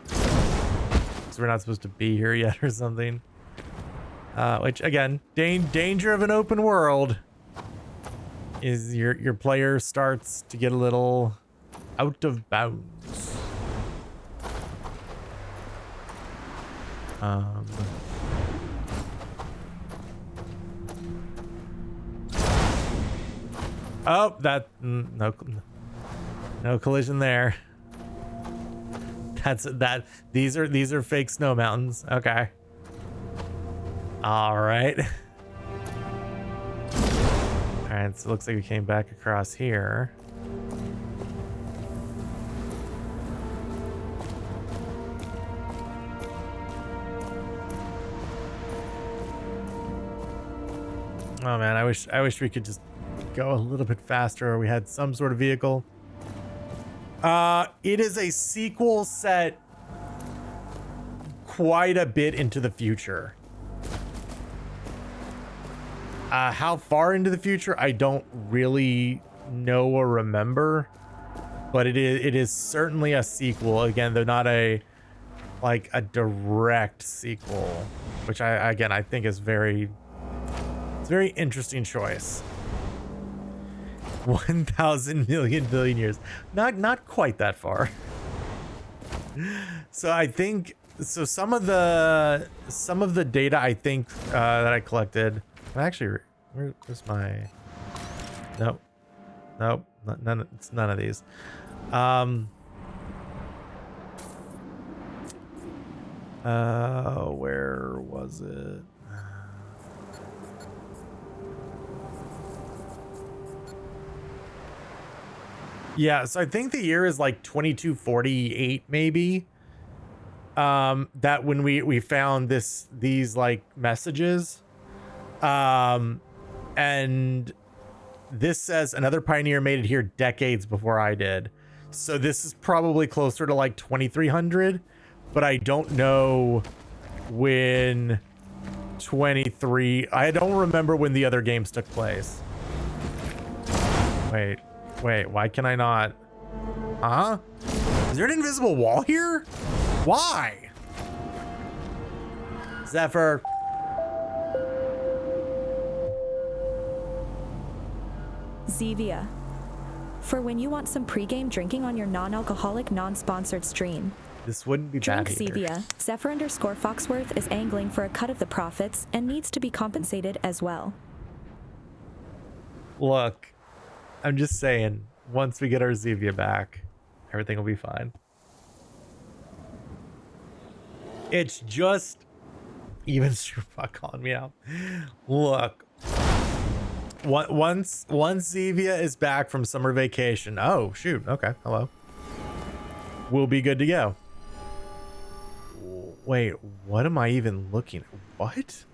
So we're not supposed to be here yet or something. Which again, danger of an open world is your player starts to get a little out of bounds. Oh, that no collision there. These are fake snow mountains. Okay. All right. All right, so it looks like we came back across here. Oh man, I wish we could just go a little bit faster, or we had some sort of vehicle. It is a sequel set quite a bit into the future. How far into the future, I don't really know or remember, but it is certainly a sequel. Again, they're not a direct sequel, which I think is very interesting choice. 1,000 million billion years, not quite that far. So I think some of the data I think that I collected. Actually, where's my? Nope, it's none of these. Where was it? Yeah, so I think the year is like 2248 maybe. That when we found these like messages. And this says another pioneer made it here decades before I did. So this is probably closer to like 2300, but I don't know when 23. I don't remember when the other games took place. Wait, why can I not? Huh? Is there an invisible wall here? Why? Zephyr. Zevia. For when you want some pregame drinking on your non-alcoholic, non-sponsored stream. This wouldn't be Drink bad either. Zevia. Zephyr_Foxworth is angling for a cut of the profits and needs to be compensated as well. Look, I'm just saying, once we get our Zevia back, everything will be fine. It's just even Struppa calling me out. Look, once Zevia is back from summer vacation. Oh shoot. Okay. Hello. We'll be good to go. Wait, what am I even looking at? What?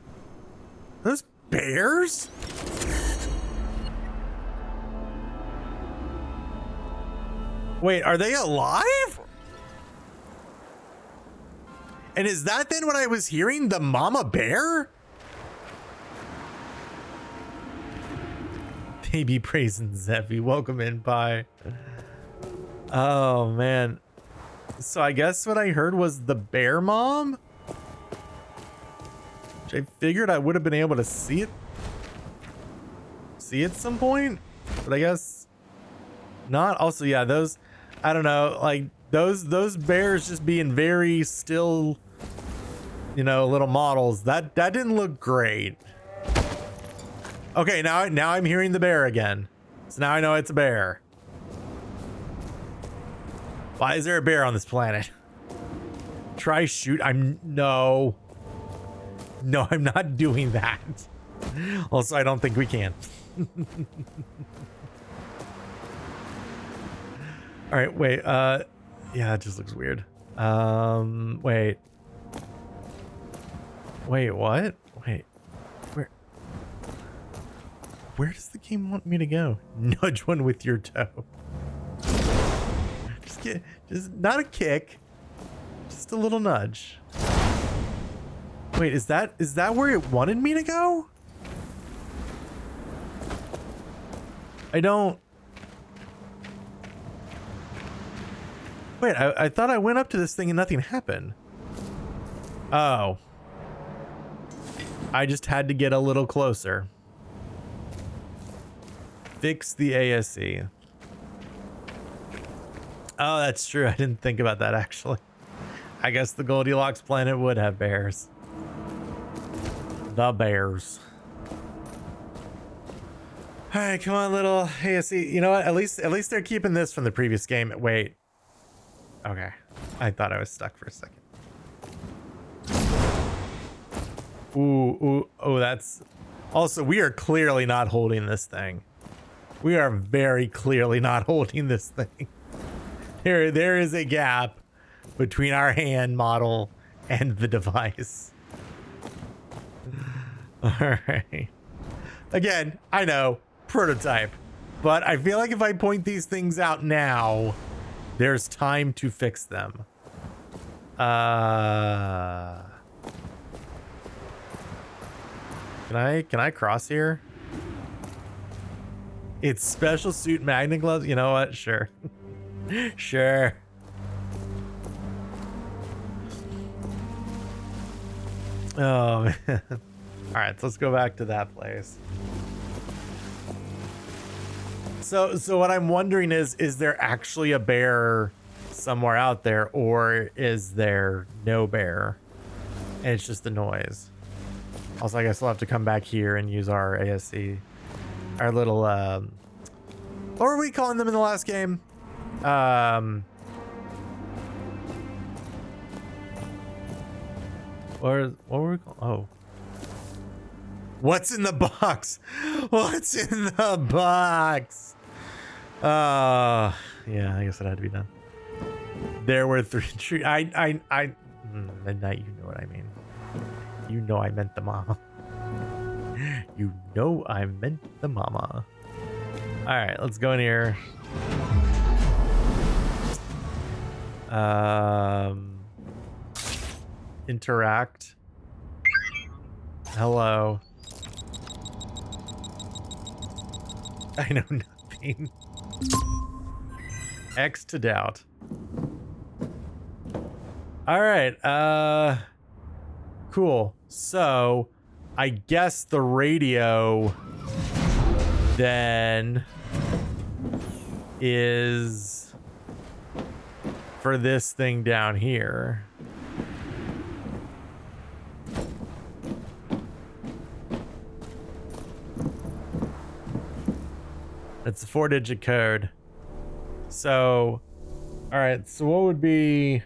Those bears? Wait, are they alive? And is that then what I was hearing? The mama bear? Baby praising Zeffy. Welcome in, bye. Oh, man. So I guess what I heard was the bear mom I figured I would have been able to see it at some point, but I guess not. Also, yeah, those, I don't know, like those bears just being very still, you know, little models, that didn't look great. Okay, now I'm hearing the bear again, so now I know it's a bear. Why is there a bear on this planet? Try shoot. No, I'm not doing that. Also, I don't think we can. All right, wait. Yeah, it just looks weird. Wait, what? Wait, where does the game want me to go? Nudge one with your toe. Just not a kick, just a little nudge. Wait, is that where it wanted me to go? I don't. Wait, I thought I went up to this thing and nothing happened. Oh. I just had to get a little closer. Fix the ASE. Oh, that's true. I didn't think about that, actually. I guess the Goldilocks planet would have bears. The bears. All right, come on, little ASE. You know what? At least they're keeping this from the previous game. Wait. Okay. I thought I was stuck for a second. Ooh, that's... Also, we are clearly not holding this thing. We are very clearly not holding this thing. There is a gap between our hand model and the device. All right. Again, I know, prototype, but I feel like if I point these things out now, there's time to fix them. Can I cross here? It's special suit magnet gloves. You know what? Sure. Sure. Oh man. All right, so let's go back to that place. So what I'm wondering is there actually a bear somewhere out there, or is there no bear and it's just the noise? Also, I guess we'll have to come back here and use our ASE, our little what were we calling them in the last game? What were we calling? Oh, what's in the box? What's in the box? Yeah, I guess it had to be done. There were 3 trees. Midnight, you know what I mean. You know I meant the mama. You know I meant the mama. All right, let's go in here. Interact. Hello. I know nothing. X to doubt. All right. Cool. So I guess the radio then is for this thing down here. It's a 4-digit code. So, all right. So what would be?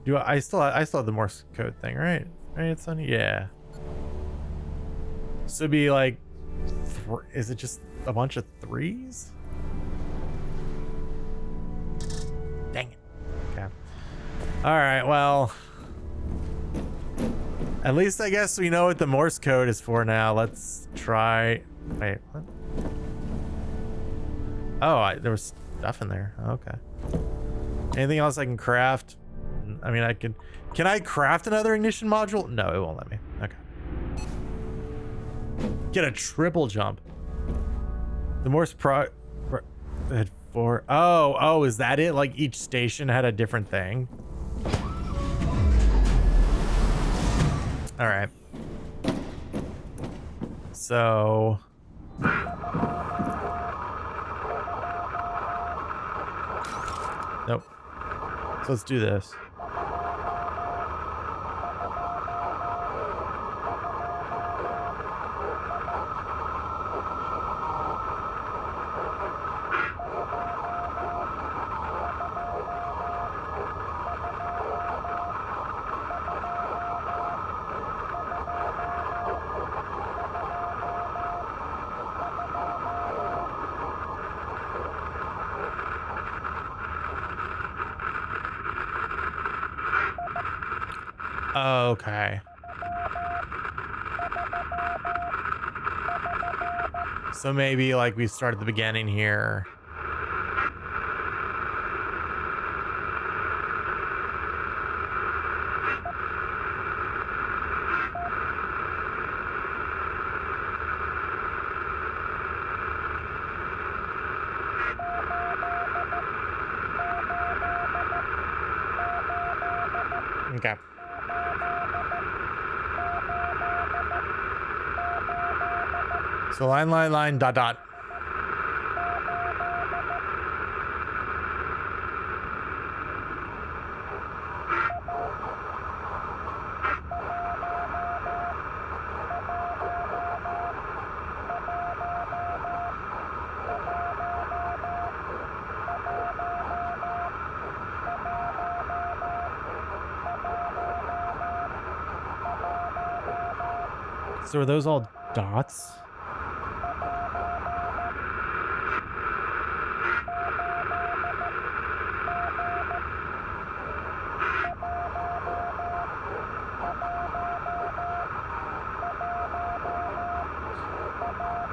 Do I still have the Morse code thing, right? Right, it's on. Yeah. So it'd be like, is it just a bunch of 3s? Dang it. Okay. All right. Well, at least I guess we know what the Morse code is for now. Let's try. Wait, what? Oh, there was stuff in there. Okay. Anything else I can craft? I mean, can I craft another ignition module? No, it won't let me. Okay. Get a triple jump. The Morse had 4. Oh, is that it? Like each station had a different thing? All right. So nope. So let's do this. Okay. So maybe like we start at the beginning here. Okay. So line, dot, dot. So are those all dots?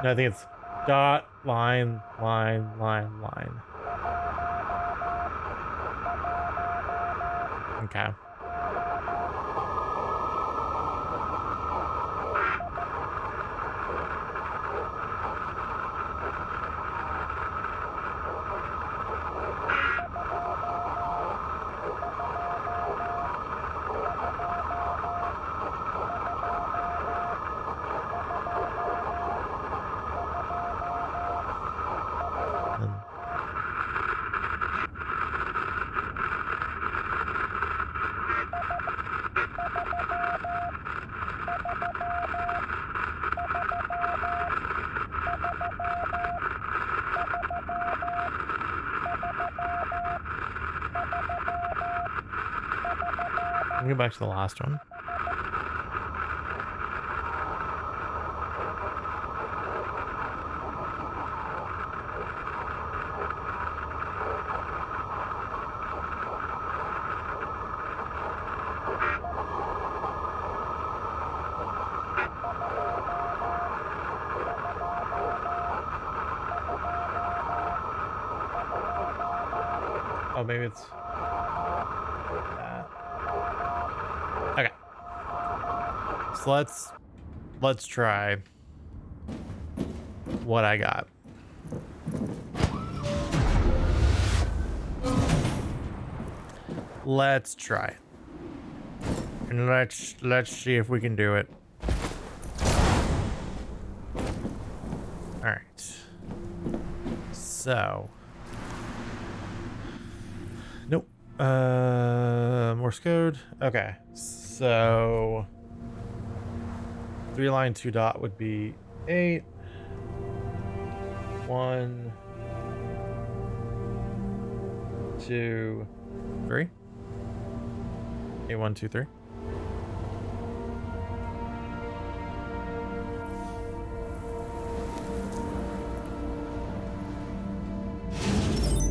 No, I think it's dot, line, line, line, line. Okay. Let me go back to the last one. Oh, maybe it's that. Okay. So let's try what I got. Let's try it. And let's see if we can do it. All right. So nope. Morse code. Okay. So 3 line 2 dot would be 8. 1, 2, 3. 8, 1, 2, 3.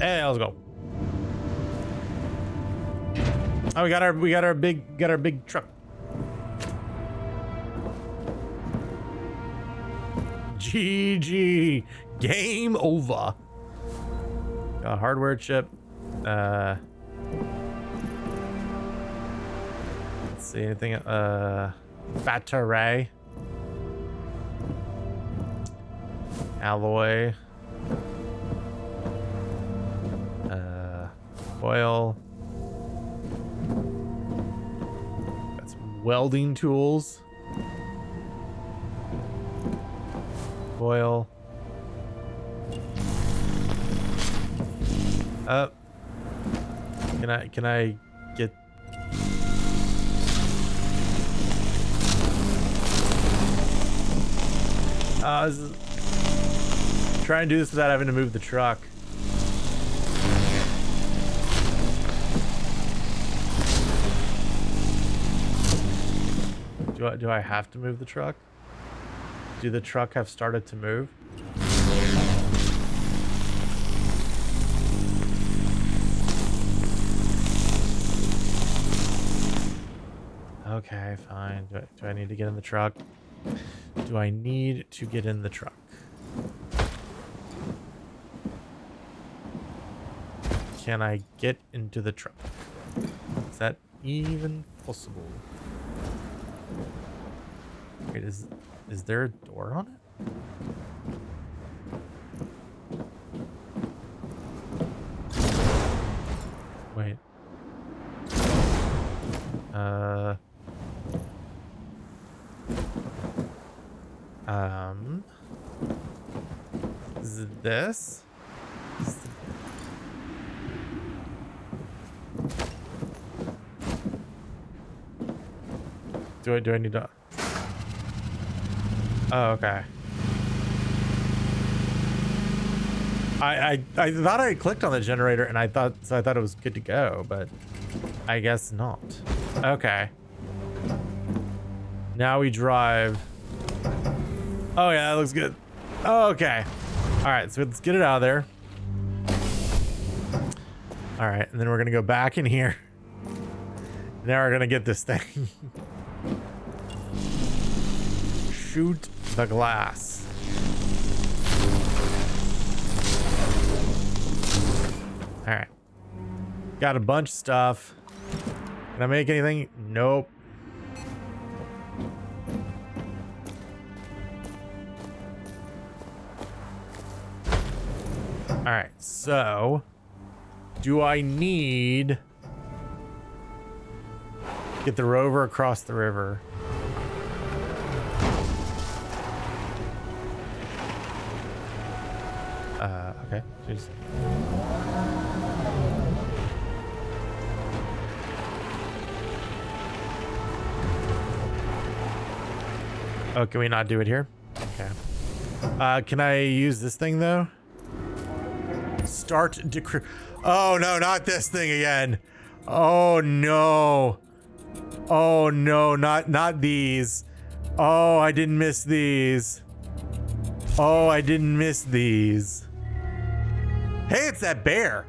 Hey, let's go. Oh, we got our big truck. GG. Game over. Got a hardware chip. Let's see anything. Battery. Alloy. Oil. Got some welding tools. oil. Can I get... Try and do this without having to move the truck. Do I have to move the truck? Do the truck have started to move? Okay, fine. Do I need to get in the truck? Do I need to get in the truck? Can I get into the truck? Is that even possible? Wait, is there a door on it? Wait. Is it this? Do I need to... Oh, okay. I thought I clicked on the generator and I thought it was good to go, but I guess not. Okay. Now we drive. Oh yeah, that looks good. Okay. All right, so let's get it out of there. All right, and then we're gonna go back in here. Now we're gonna get this thing. Shoot the glass. All right. Got a bunch of stuff. Can I make anything? Nope. All right, so do I need get the rover across the river? Okay. Jeez. Oh, can we not do it here? Okay. Can I use this thing though? Start decrew. Oh no, not this thing again. Oh no. Oh no, not these. Oh, I didn't miss these. Oh, I didn't miss these. Hey, it's that bear.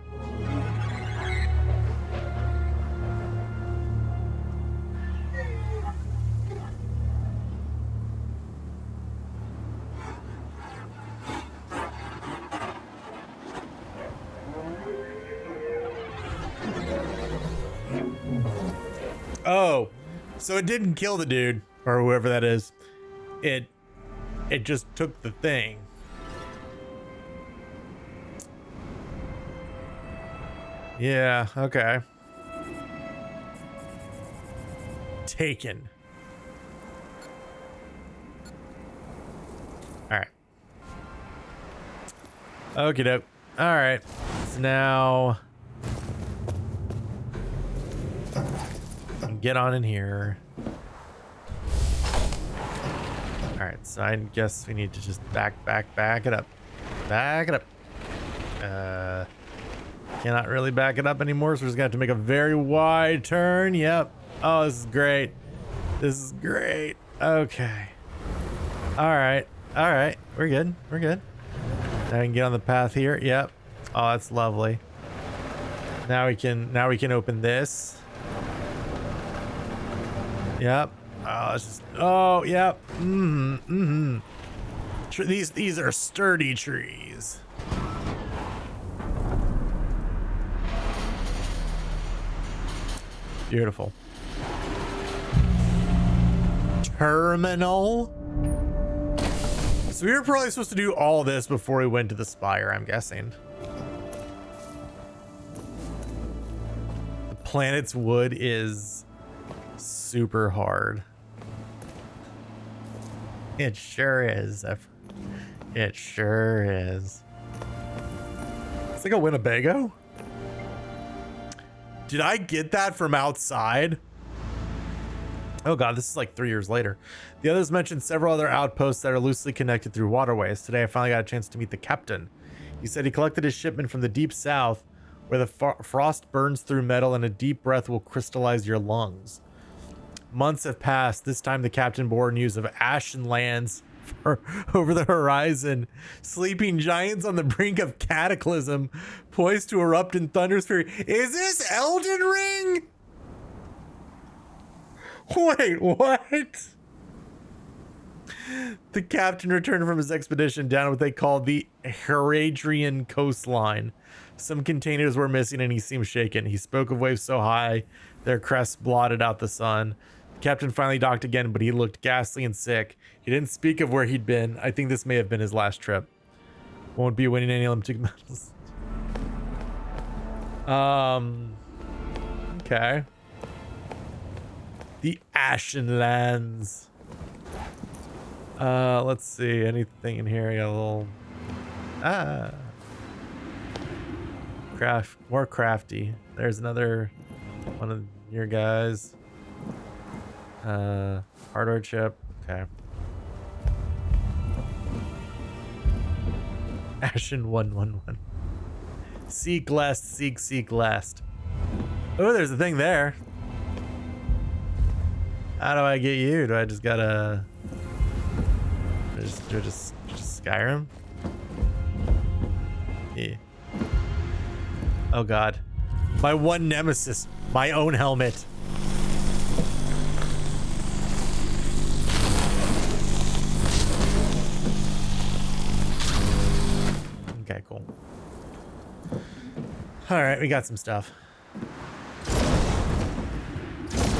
Oh, so it didn't kill the dude or whoever that is. It just took the thing. Yeah, okay. Taken. All right. Okie doke. All right. So now get on in here. All right, so I guess we need to just back it up. Back it up. Cannot really back it up anymore, so we're just gonna have to make a very wide turn. Yep. Oh, this is great. This is great. Okay. All right. We're good. Now we can get on the path here. Yep. Oh, that's lovely. Now we can open this. Yep. Oh, it's just, oh, yep. These are sturdy trees. Beautiful. Terminal. So we were probably supposed to do all this before we went to the spire, I'm guessing. The planet's wood is super hard. It sure is. It sure is. It's like a Winnebago. Did I get that from outside? Oh god, this is like 3 years later. The others mentioned several other outposts that are loosely connected through waterways. Today I finally got a chance to meet the captain. He said he collected his shipment from the deep south, where the frost burns through metal and a deep breath will crystallize your lungs. Months have passed. This time the captain bore news of ashen lands over the horizon, sleeping giants on the brink of cataclysm, poised to erupt in thunderous fury. Is this Elden Ring? Wait, what? The captain returned from his expedition down what they called the Heradrian coastline. Some containers were missing and he seemed shaken. He spoke of waves so high their crests blotted out the sun. The captain finally docked again, but he looked ghastly and sick. He didn't speak of where he'd been. I think this may have been his last trip. Won't be winning any Olympic medals. Okay. The Ashen Lands. Let's see. Anything in here? I got a little... More crafty. There's another one of your guys. Hardware chip. Okay. Ashen 111. Seek last, seek last. Oh, there's a thing there. How do I get you? Do I just gotta just Skyrim? Yeah. Oh god. My one nemesis, my own helmet. Okay, cool. All right, we got some stuff.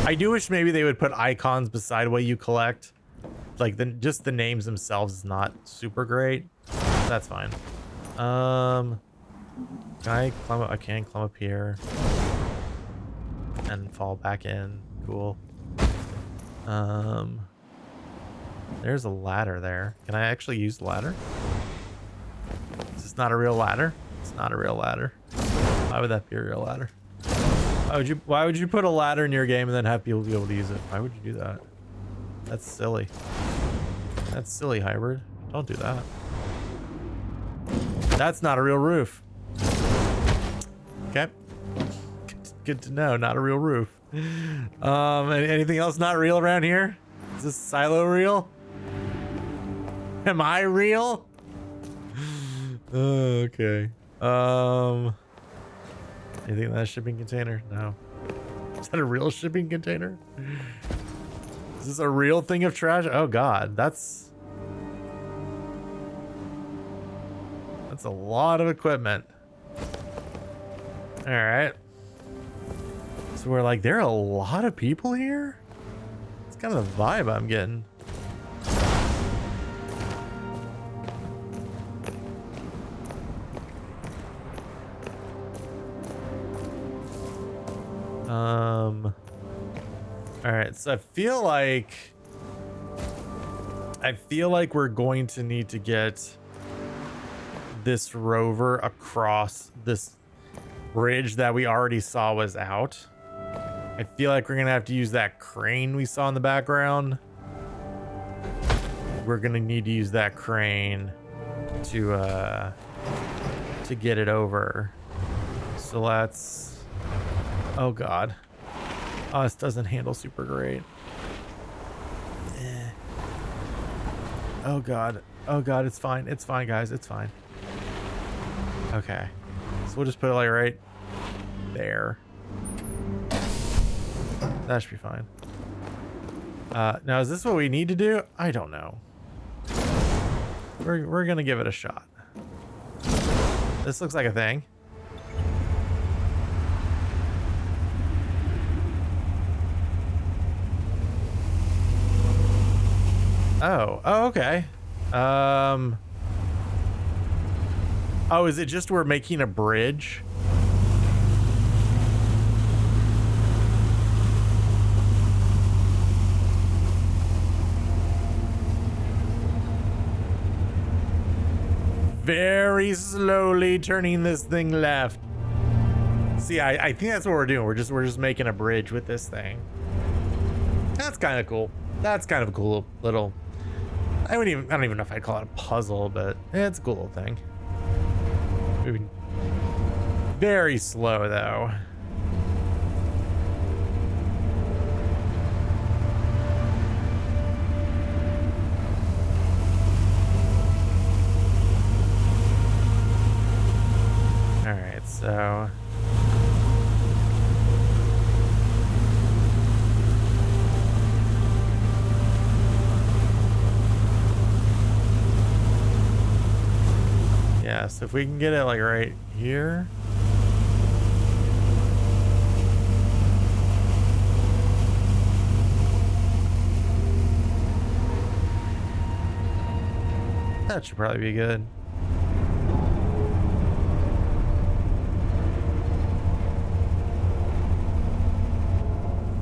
I do wish maybe they would put icons beside what you collect. Like just the names themselves is not super great. That's fine. Can I climb up? I can climb up here and fall back in. Cool. There's a ladder there. Can I actually use the ladder? Is this not a real ladder? It's not a real ladder. Why would that be a real ladder? Why would you put a ladder in your game and then have people be able to use it? Why would you do that? That's silly. That's silly, Hybrid. Don't do that. That's not a real roof. Okay. Good to know. Not a real roof. Anything else not real around here? Is this silo real? Am I real? Okay. Anything in that shipping container? No. Is that a real shipping container? Is this a real thing of trash? Oh god, that's a lot of equipment. All right. So we're like, there are a lot of people here? It's kind of the vibe I'm getting. All right, so I feel like we're going to need to get this rover across this bridge that we already saw was out. I feel like we're gonna have to use that crane we saw in the background. We're gonna need to use that crane to get it over. So let's... Oh god. Oh, this doesn't handle super great. Oh god. Oh god, it's fine. It's fine, guys. It's fine. Okay. So we'll just put it like right there. That should be fine. Now, is this what we need to do? I don't know. We're gonna give it a shot. This looks like a thing. Oh, okay. Oh, is it just we're making a bridge? very slowly turning this thing left. See, I think that's what we're doing. We're just making a bridge with this thing. That's kind of cool. That's kind of a cool little. I don't even know if I'd call it a puzzle, but it's a cool little thing. Moving very slow though. All right, so. Yeah, so if we can get it like right here. That should probably be good.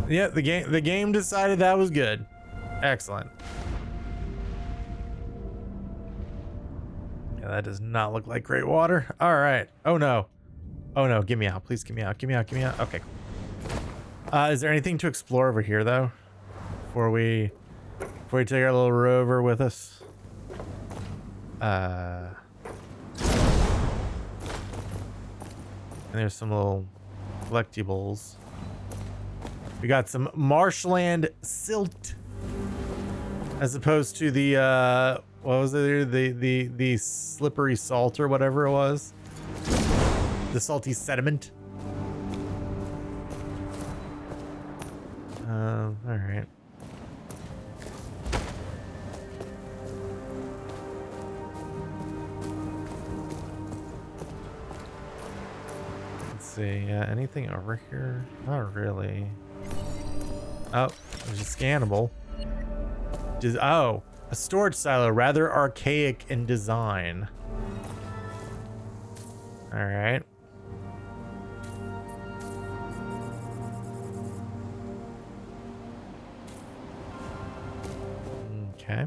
Yeah, the game decided that was good. Excellent. Yeah, that does not look like great water. All right. Oh no. Oh no, get me out. Please get me out. Get me out. Get me out. Okay. Is there anything to explore over here though? Before we take our little rover with us? And there's some little collectibles. We got some marshland silt, as opposed to the what was it? The slippery salt or whatever it was. The salty sediment. All right. Let's see. Anything over here? Not really. Oh, there's a scannable. Oh, a storage silo, rather archaic in design. All right. Okay.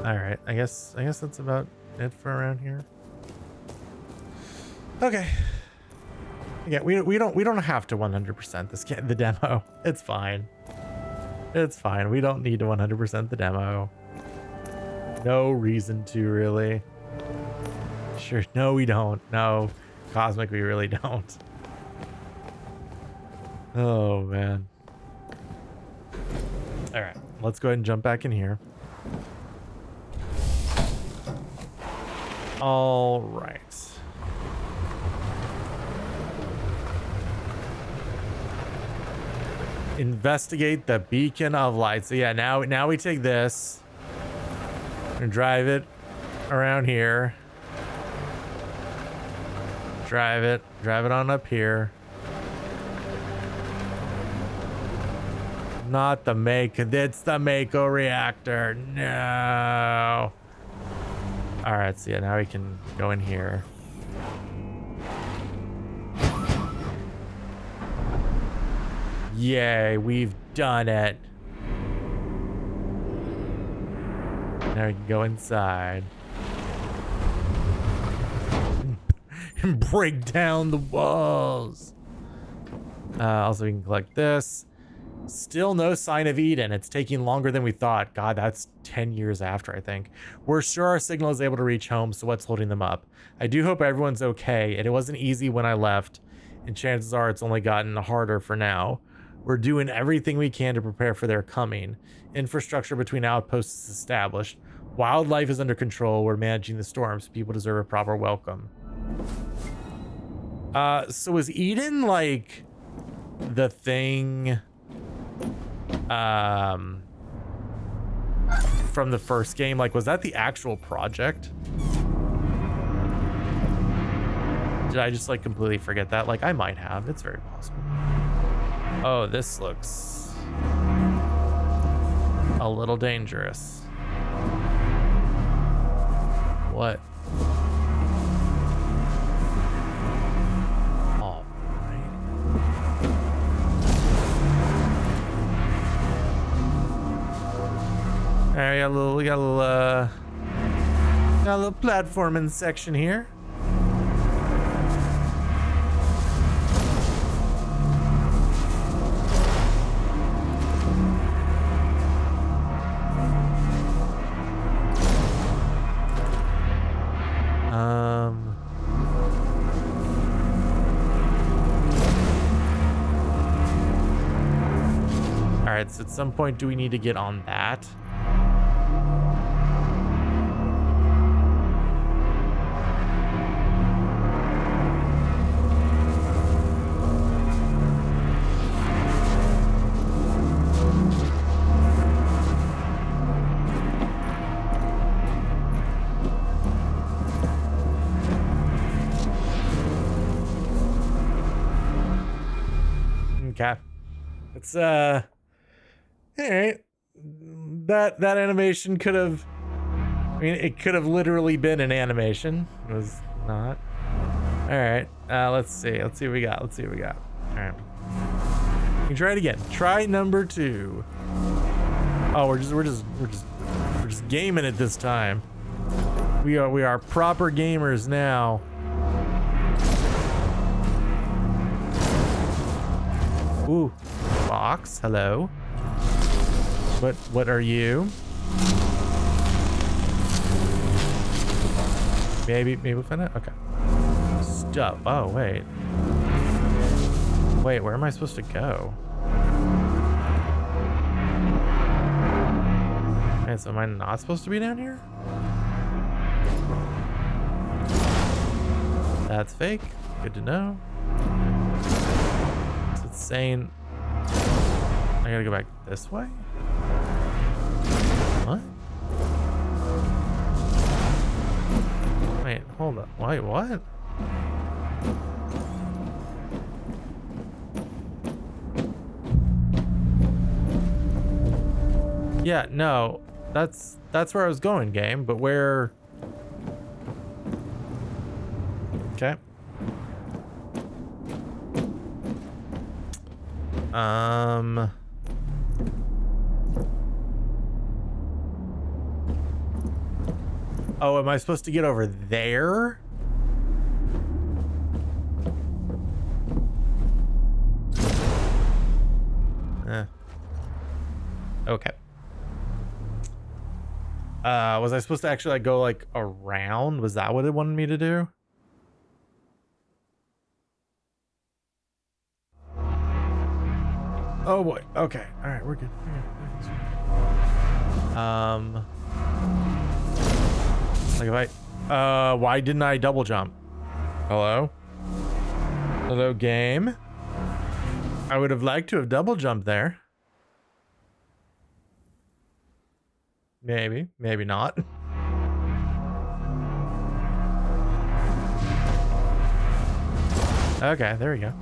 All right. I guess that's about it for around here. Okay. Yeah, we don't have to 100% the demo. It's fine. It's fine. We don't need to 100% the demo. No reason to, really. Sure. No, we don't. No, Cosmic, we really don't. Oh man. All right, let's go ahead and jump back in here. All right. Investigate the beacon of light. So yeah, now we take this and drive it around here. Drive it on up here. Not the Mako. It's the Mako reactor. No. All right, so yeah, now we can go in here. Yay, we've done it. Now we can go inside. And break down the walls. Also, we can collect this. Still no sign of Eden. It's taking longer than we thought. God, that's 10 years after, I think. We're sure our signal is able to reach home, so what's holding them up? I do hope everyone's okay. And it wasn't easy when I left, and chances are it's only gotten harder for now. We're doing everything we can to prepare for their coming. Infrastructure between outposts is established. Wildlife is under control. We're managing the storms. People deserve a proper welcome. So is Eden like the thing from the first game? Like, was that the actual project? Did I just like completely forget that? Like, I might have. It's very possible. Oh, this looks a little dangerous. What? All right. right, we got a little platforming section here. All right, so at some point, do we need to get on that? Okay. It's all right. That animation could have, I mean, it could have literally been an animation. It was not. All right. Let's see what we got. All right. You can try it again. Try number 2. Oh, we're just gaming it this time. We are proper gamers now. Ooh, box. Hello. What are you? Maybe we'll find it. Okay. Stuff. Oh wait. Wait, where am I supposed to go? Okay, so am I not supposed to be down here? That's fake. Good to know. So it's saying I gotta go back this way? What? Wait, hold up. Wait, what? Yeah, no. That's where I was going, game, but where? Okay. Oh, am I supposed to get over there? Okay. Was I supposed to actually like go like around? Was that what it wanted me to do? Oh boy. Okay. All right, we're good. Like if I, why didn't I double jump? Hello? Hello, game? I would have liked to have double jumped there. Maybe, maybe not. Okay, there we go.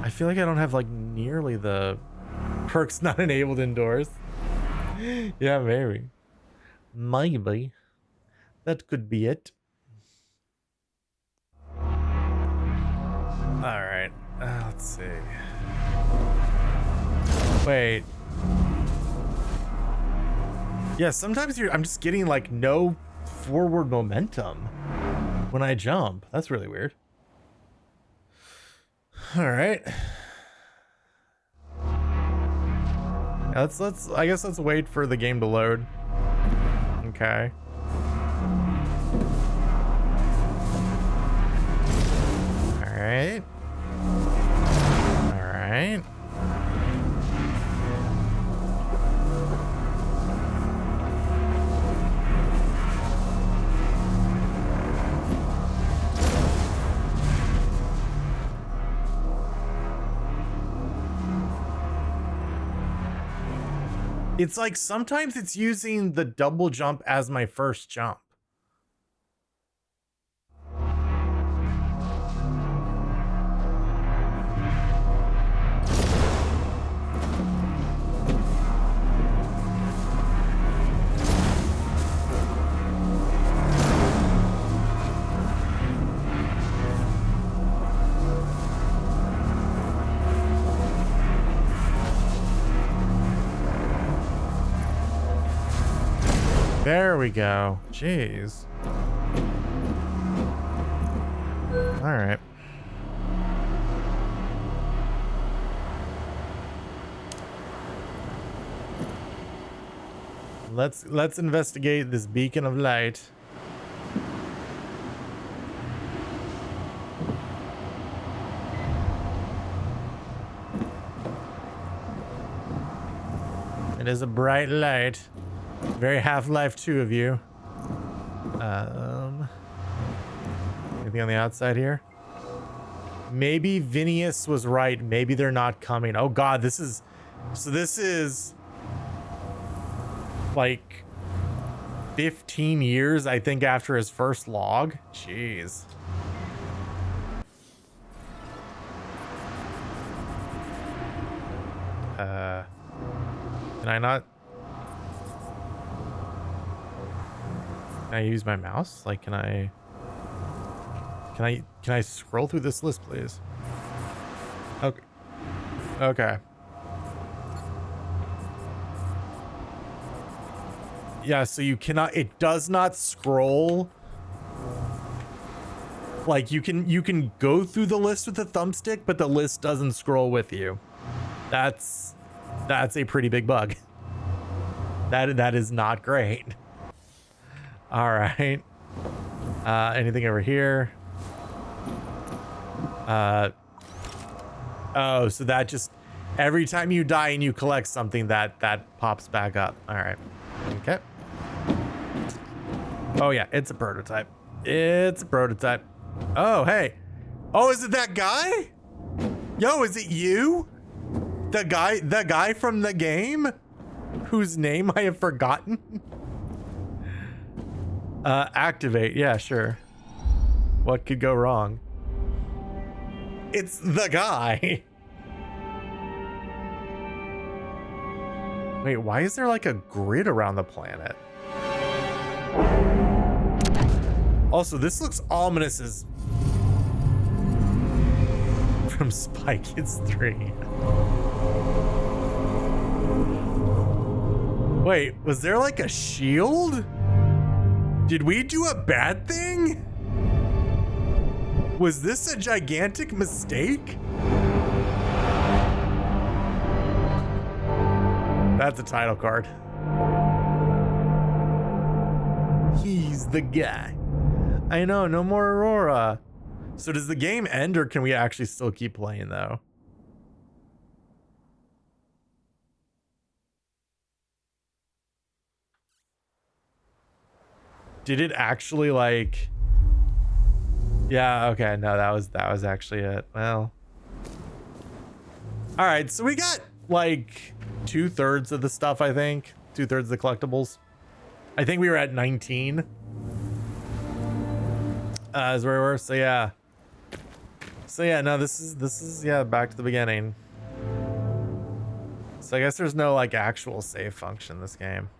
I feel like I don't have like nearly the perks not enabled indoors. Yeah, maybe. Maybe. That could be it. Alright. Let's see. Wait. Yeah, sometimes I'm just getting like no forward momentum when I jump. That's really weird. All right. I guess let's wait for the game to load. Okay. All right. All right. It's like sometimes it's using the double jump as my first jump. There we go. Jeez. All right. Let's investigate this beacon of light. It is a bright light. Very Half-Life 2 of you. Anything on the outside here? Maybe Vinius was right. Maybe they're not coming. Oh god, this is like 15 years, I think, after his first log. Jeez. Can I not? Can I use my mouse? Like, can I scroll through this list, please? Okay. Okay. Yeah, so you cannot, it does not scroll. Like, you can go through the list with the thumbstick, but the list doesn't scroll with you. That's a pretty big bug. That is not great. All right. Anything over here? Oh, so that just, every time you die and you collect something, that pops back up. All right. Okay. Oh yeah, it's a prototype. It's a prototype. Oh, hey. Oh, is it that guy? Yo, is it you? The guy from the game whose name I have forgotten? Activate. Yeah, sure. What could go wrong? It's the guy. Wait, why is there like a grid around the planet? Also, this looks ominous as from Spy Kids 3. Wait, was there like a shield? Did we do a bad thing? Was this a gigantic mistake? That's a title card. He's the guy. I know, no more Aurora. So does the game end, or can we actually still keep playing though? Did it actually like... Yeah, okay, no, that was actually it. Well. All right, so we got like 2/3 of the stuff, I think. 2/3 of the collectibles. I think we were at 19. Is where we were, so yeah. So yeah, no, this is yeah, back to the beginning. So I guess there's no like actual save function in this game.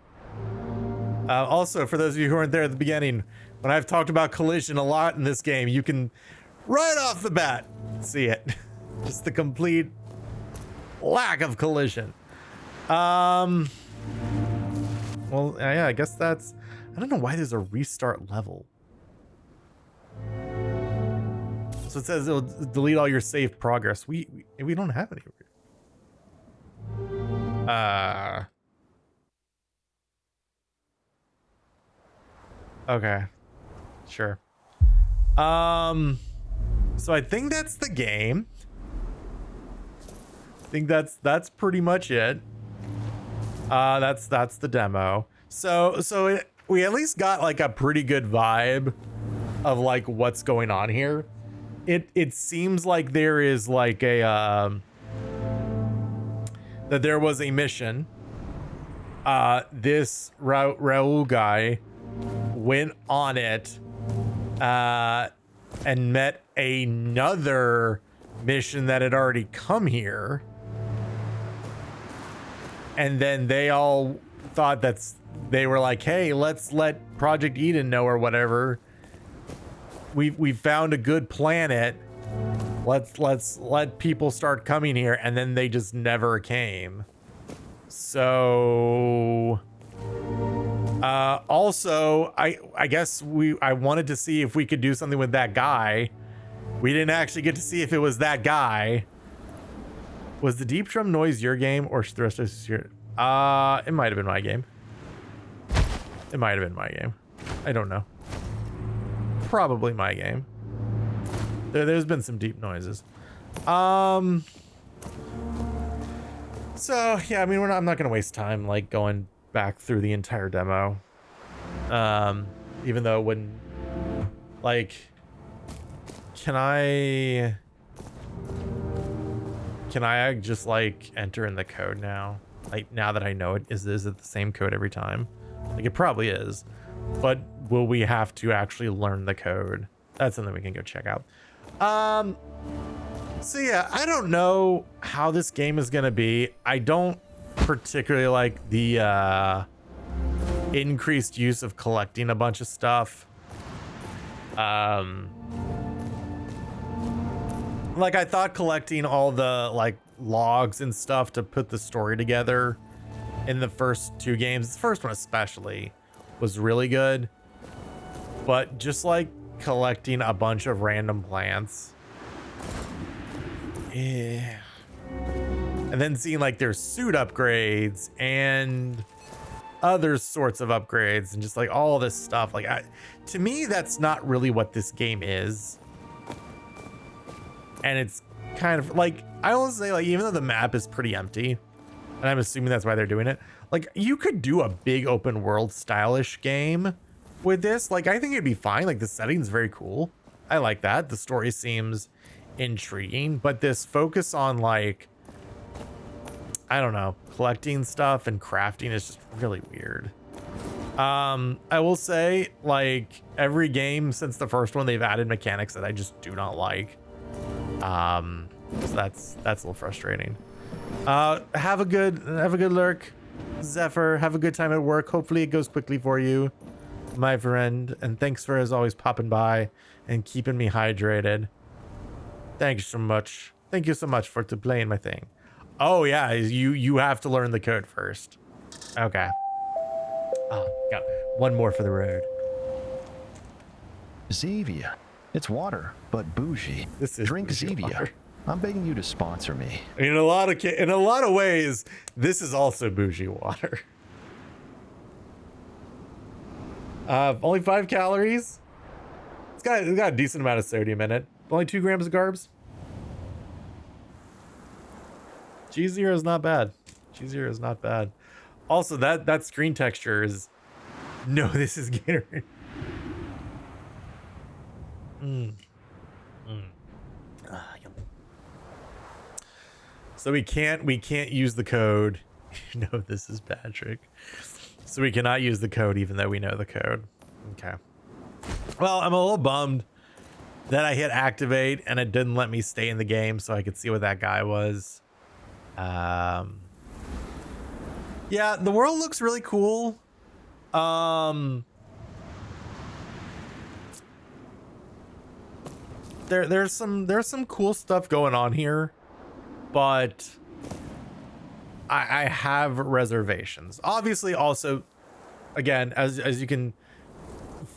Also, for those of you who weren't there at the beginning, when I've talked about collision a lot in this game, you can right off the bat see it. Just the complete lack of collision. Well, yeah, I guess that's... I don't know why there's a restart level. So it says it'll delete all your saved progress. We don't have any. Okay. Sure. So I think that's the game. I think that's pretty much it. That's the demo. So we at least got like a pretty good vibe of like what's going on here. It seems like there is like a that there was a mission. This Raul guy went on it and met another mission that had already come here, and then they all thought they were like, hey, let's let Project Eden know or whatever. We found a good planet. Let's let people start coming here, and then they just never came. So Also, I guess I wanted to see if we could do something with that guy. We didn't actually get to see if it was that guy. Was the deep drum noise your game or the rest of us your? It might have been my game. It might have been my game. I don't know. Probably my game. There's been some deep noises. So yeah, I mean, I'm not gonna waste time like going back through the entire demo. Even though it wouldn't, like, can I just like enter in the code now? Like, now that I know it, is it the same code every time? Like, it probably is, but will we have to actually learn the code? That's something we can go check out. So yeah, I don't know how this game is gonna be. I don't particularly like the increased use of collecting a bunch of stuff. Like, I thought collecting all the like logs and stuff to put the story together in the first two games, the first one especially, was really good. But just like collecting a bunch of random plants, yeah, and then seeing like their suit upgrades and other sorts of upgrades and just like all this stuff, like, to me, that's not really what this game is. And it's kind of like, I will say, like, even though the map is pretty empty, and I'm assuming that's why they're doing it, like, you could do a big open world stylish game with this. Like, I think it'd be fine. Like, the setting's very cool. I like that. The story seems intriguing, but this focus on, like, I don't know, collecting stuff and crafting is just really weird. I will say, like, every game since the first one, they've added mechanics that I just do not like. So that's a little frustrating. Have a good lurk, Zephyr. Have a good time at work. Hopefully it goes quickly for you, my friend. And thanks for, as always, popping by and keeping me hydrated. Thank you so much. Thank you so much for playing my thing. Oh yeah, you have to learn the code first. Okay. Oh, got one more for the road. Zevia. It's water, but bougie. This is Drink bougie Zevia. water. I'm begging you to sponsor me. In a lot of ways, this is also bougie water. Only 5 calories. It's got a decent amount of sodium in it. Only 2 grams of carbs. G0 is not bad. G0 is not bad. Also, that screen texture is, no, this is Gatorade. Yum. So we can't use the code. No, this is Patrick. So we cannot use the code even though we know the code. Okay. Well, I'm a little bummed that I hit activate and it didn't let me stay in the game so I could see what that guy was. Yeah, the world looks really cool. There's some cool stuff going on here, but I have reservations. Obviously, also, again, as you can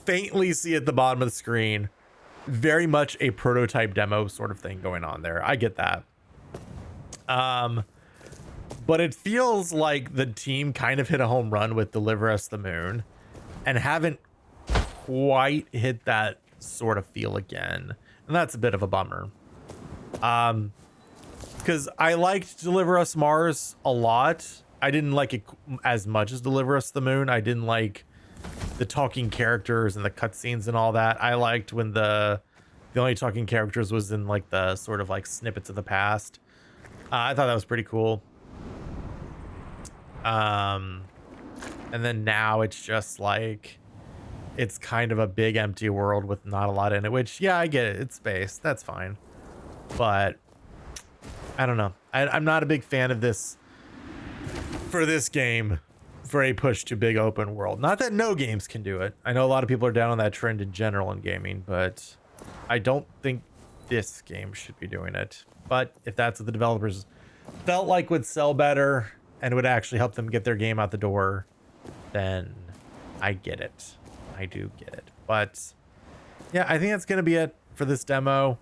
faintly see at the bottom of the screen, very much a prototype demo sort of thing going on there. I get that. But it feels like the team kind of hit a home run with Deliver Us the Moon and haven't quite hit that sort of feel again. And that's a bit of a bummer. Because I liked Deliver Us Mars a lot. I didn't like it as much as Deliver Us the Moon. I didn't like the talking characters and the cutscenes and all that. I liked when the only talking characters was in like the sort of like snippets of the past. I thought that was pretty cool. And then now it's just like, it's kind of a big empty world with not a lot in it, which, yeah, I get it. It's space. That's fine. But I don't know. I'm not a big fan of this for this game, for a push to big open world. Not that no games can do it. I know a lot of people are down on that trend in general in gaming, but I don't think this game should be doing it. But if that's what the developers felt like would sell better and would actually help them get their game out the door, then I get it. I do get it. But yeah, I think that's going to be it for this demo.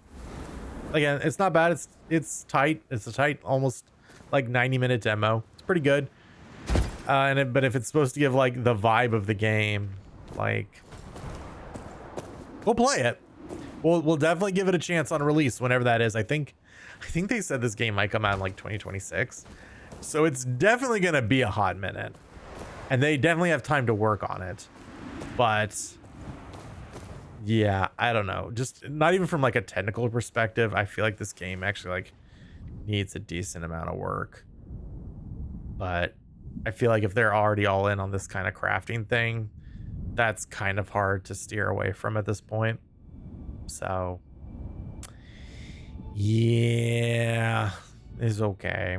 Again, it's not bad. It's tight. It's a tight, almost like 90-minute demo. It's pretty good. But if it's supposed to give like the vibe of the game, like, we'll play it. We'll definitely give it a chance on release whenever that is. I think they said this game might come out in like 2026. So it's definitely going to be a hot minute. And they definitely have time to work on it. But yeah, I don't know. Just not even from like a technical perspective, I feel like this game actually like needs a decent amount of work. But I feel like if they're already all in on this kind of crafting thing, that's kind of hard to steer away from at this point. So yeah, it's okay.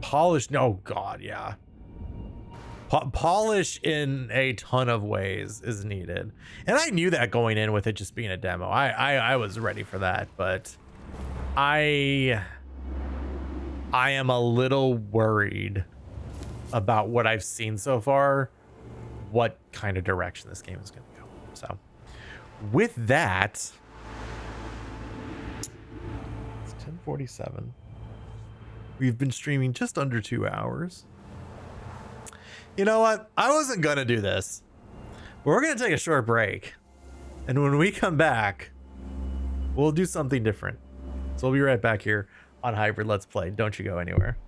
Polish, no, God, yeah. Polish in a ton of ways is needed, and I knew that going in with it just being a demo. I was ready for that, but I am a little worried about what I've seen so far, what kind of direction this game is going to go. So with that, it's 10:47. We've been streaming just under 2 hours. You know what? I wasn't going to do this. We're going to take a short break. And when we come back, we'll do something different. So we'll be right back here on Hybrid Let's Play. Don't you go anywhere.